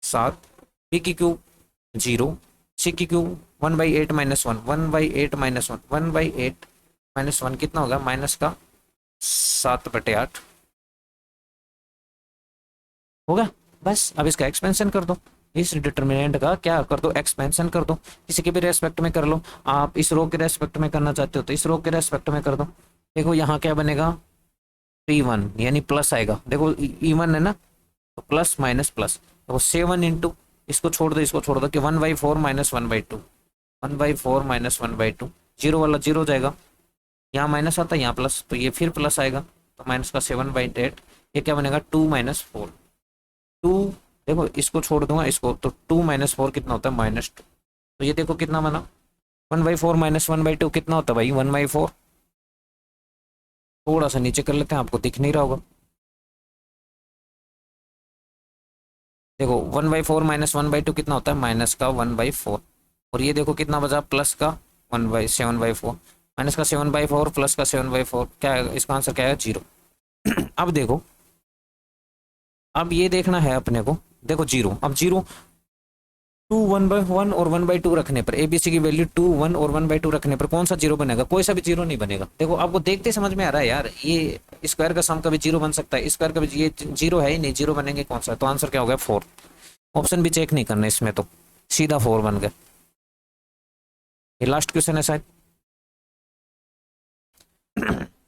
A: 7, बी की क्यूब 0, सी की क्यूब 1/8 - 1 1/8 - 1 1/8 - 1 कितना होगा, माइनस का 7/8 होगा। बस अब इसका एक्सपेंशन कर दो, इस डिटरमिनेंट का क्या कर दो, एक्सपेंशन कर दो, किसी के भी रेस्पेक्ट में कर लो। आप इस रो के रेस्पेक्ट में करना चाहते हो तो इस रो के रेस्पेक्ट में कर दो। देखो यहाँ क्या बनेगा, P1 यानी प्लस आएगा, देखो E1 है ना, तो प्लस माइनस प्लस, तो 7 इंटू, इसको छोड़ दो, इसको छोड़ दो कि 1/4 - 1/2, 1/4 - 1/2, 0 वाला 0 जाएगा, यहाँ माइनस आता है, यहाँ प्लस, तो ये फिर प्लस आएगा, तो माइनस का 7/8, ये क्या बनेगा 2 - 4, 2, देखो इसको छोड़ दूंगा इसको, तो 2 - 4 कितना होता है, -2, तो ये देखो कितना बना, 1/4 - 1/2 कितना होता है भाई, 1/4। थोड़ा सा नीचे कर लेते हैं, आपको दिख नहीं रहा होगा, देखो 1/4 - 1/2 कितना होता है, माइनस का 1/4, और ये देखो कितना बचा, प्लस का 7/4, माइनस का 7/4 प्लस का 7/4, क्या है इसका आंसर, क्या है 0। अब देखो, अब ये देखना है अपने को, देखो 0, अब 0 2 1/1 और 1/2 रखने पर, एबीसी की वैल्यू 2 1 और 1/2 रखने पर कौन सा 0 बनेगा, कोई सा भी 0 नहीं बनेगा। देखो आपको देखते समझ में आ रहा है यार, ये स्क्वायर का सम कभी 0 बन सकता है, स्क्वायर का भी ये 0 है ही नहीं, 0 बनेंगे कौन सा, तो आंसर क्या हो गया 4। ऑप्शन भी चेक नहीं करना इसमें, तो सीधा 4 बन गया। ये लास्ट क्वेश्चन है शायद।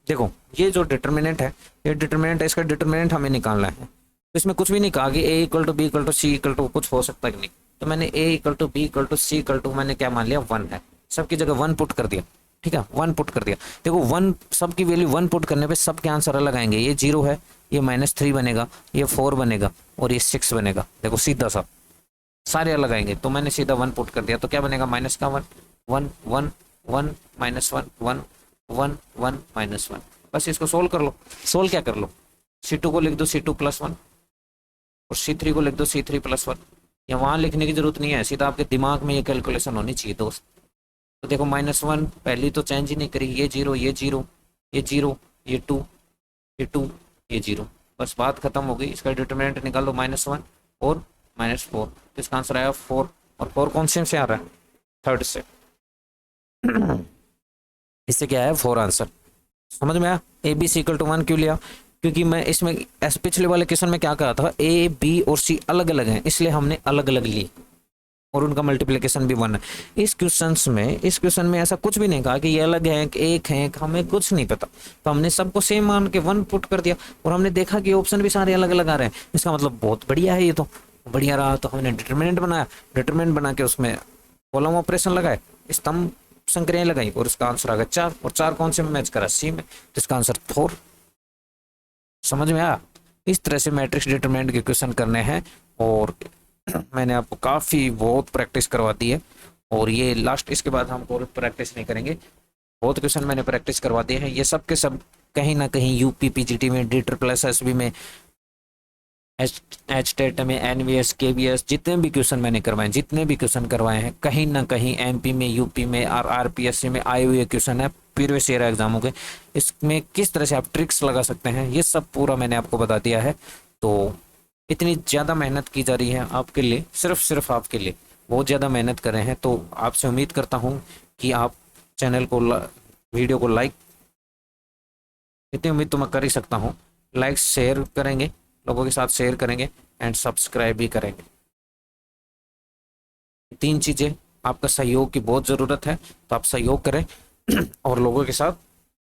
A: देखो ये जो डिटर्मिनेंट है, ये डिटर्मिनेंट है, इसका डिटर्मिनेंट हमें निकालना है। तो इसमें कुछ भी नहीं कहा कि a equal to B equal to C equal to कुछ हो सकता है कि नहीं, तो मैंने a equal to B equal to C equal to मैंने क्या मान लिया 1 है, सबकी जगह 1 पुट कर दिया, ठीक है 1 पुट कर दिया। देखो 1 सबकी वैल्यू 1 पुट करने पे सबके आंसर अलग आएंगे, ये 0 है, ये -3 बनेगा, ये 4 बनेगा और ये 6 बनेगा, देखो सीधा सा सारे अलग आएंगे, तो मैंने सीधा 1 पुट कर दिया, तो क्या बनेगा माइनस का 1 1 1 1 -1 1 1 1 -1। बस इसको सोल्व कर लो, सोल्व क्या कर लो, C2 को लिख दो C2 + 1 और C3 को लिख दो C3 + 1, या वहां लिखने की जरूरत नहीं है, सीधा आपके दिमाग में ये कैलकुलेशन होनी चाहिए दोस्त। तो देखो -1 पहली तो चेंज ही नहीं करी, ये 0 ये 0 ये 0 ये 2 ये 2 ये 0, बस बात खत्म हो गई। इसका डिटरमिनेंट निकाल लो -1 और -4, तो इसका आंसर आया 4, और 4 कौन से आ रहा है, थर्ड से। इससे क्या है 4 आंसर, समझ में आया। A B C equal to 1 क्यों लिया, क्योंकि मैं इसमें ऐसे पिछले वाले क्वेश्चन में क्या कहा था, ए बी और सी अलग अलग हैं, इसलिए हमने अलग अलग ली और उनका मल्टीप्लिकेशन भी 1 है। इस क्वेश्चन में ऐसा कुछ भी नहीं कहा कि ये अलग है, एक है, हमें कुछ नहीं पता, तो हमने सबको सेम मान के 1 पुट कर दिया, और हमने देखा कि ऑप्शन भी सारे अलग अलग आ रहे हैं, इसका मतलब बहुत बढ़िया है, ये तो बढ़िया रहा। तो हमने डिटरमिनेंट बनाया, डिटरमिनेंट बना के उसमें कॉलम ऑपरेशन लगाए, स्तंभ संक्रियाएं लगाई, और इसका आंसर आ गया 4, और 4 कौन से में मैच करा, सी में, तो इसका आंसर 4। समझ में आया। इस तरह से मैट्रिक्स डिटरमिनेंट के क्वेश्चन करने हैं, और मैंने आपको काफ़ी बहुत प्रैक्टिस करवा दी है, और ये लास्ट, इसके बाद हम और प्रैक्टिस नहीं करेंगे, बहुत क्वेश्चन मैंने प्रैक्टिस करवा दिए हैं। ये सब के सब कहीं ना कहीं यूपी पीजीटी में, डीटर प्लस एसबी में, एच टेट में, एनवीएस केवीएस, जितने भी क्वेश्चन मैंने करवाए हैं, कहीं ना कहीं एमपी में, यूपी में और आरपीएससी में आए हुए क्वेश्चन है प्रीवियस ईयर एग्जामों के। इसमें किस तरह से आप ट्रिक्स लगा सकते हैं, ये सब पूरा मैंने आपको बता दिया है। तो इतनी ज़्यादा मेहनत की जा रही है आपके लिए, सिर्फ आपके लिए बहुत ज़्यादा मेहनत कर रहे हैं, तो आपसे उम्मीद करता हूँ कि आप चैनल को, वीडियो को लाइक, इतनी उम्मीद तो मैं कर ही सकता हूँ, लाइक शेयर करेंगे, लोगों के साथ शेयर करेंगे, एंड सब्सक्राइब भी करेंगे। 3 चीज़ें, आपका सहयोग की बहुत ज़रूरत है, तो आप सहयोग करें और लोगों के साथ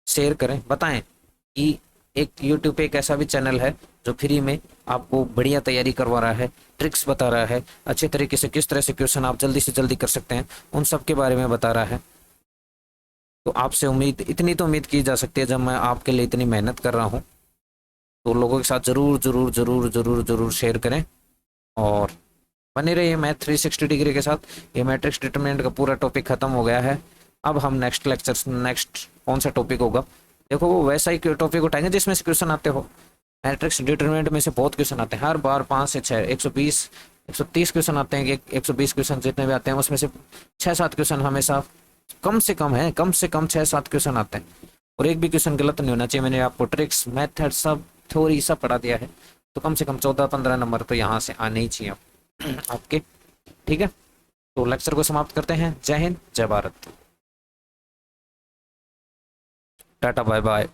A: शेयर करें, बताएं कि एक यूट्यूब पे एक ऐसा भी चैनल है जो फ्री में आपको बढ़िया तैयारी करवा रहा है, ट्रिक्स बता रहा है, अच्छे तरीके से किस तरह से क्वेश्चन आप जल्दी से जल्दी कर सकते हैं, उन सब के बारे में बता रहा है। तो आपसे उम्मीद इतनी तो उम्मीद की जा सकती है, जब मैं आपके लिए इतनी मेहनत कर रहा हूँ तो लोगों के साथ ज़रूर ज़रूर ज़रूर ज़रूर ज़रूर शेयर करें और बने रहिए मैथ 360 डिग्री के साथ। ये मैट्रिक्स डिटरमिनेंट का पूरा टॉपिक खत्म हो गया है। अब हम नेक्स्ट लेक्चर नेक्स्ट कौन सा टॉपिक होगा, देखो वो वैसा ही टॉपिक उठाएंगे जिसमें से क्वेश्चन आते हो। मैट्रिक्स डिटरमिनेंट में से बहुत क्वेश्चन आते हैं हर बार, 5 से 6, 120 130 क्वेश्चन आते हैं कि 120 क्वेश्चन जितने भी आते हैं उसमें से 6-7 क्वेश्चन हमेशा कम से कम है, कम से कम 6-7 क्वेश्चन आते हैं और एक भी क्वेश्चन गलत नहीं होना चाहिए। मैंने आपको ट्रिक्स, मेथड, सब थ्योरी सब पढ़ा दिया है, तो कम से कम 14-15 नंबर तो यहाँ से आने ही चाहिए आपके। ठीक है, तो लेक्चर को समाप्त करते हैं। जय हिंद, जय भारत, टाटा, बाय बाय।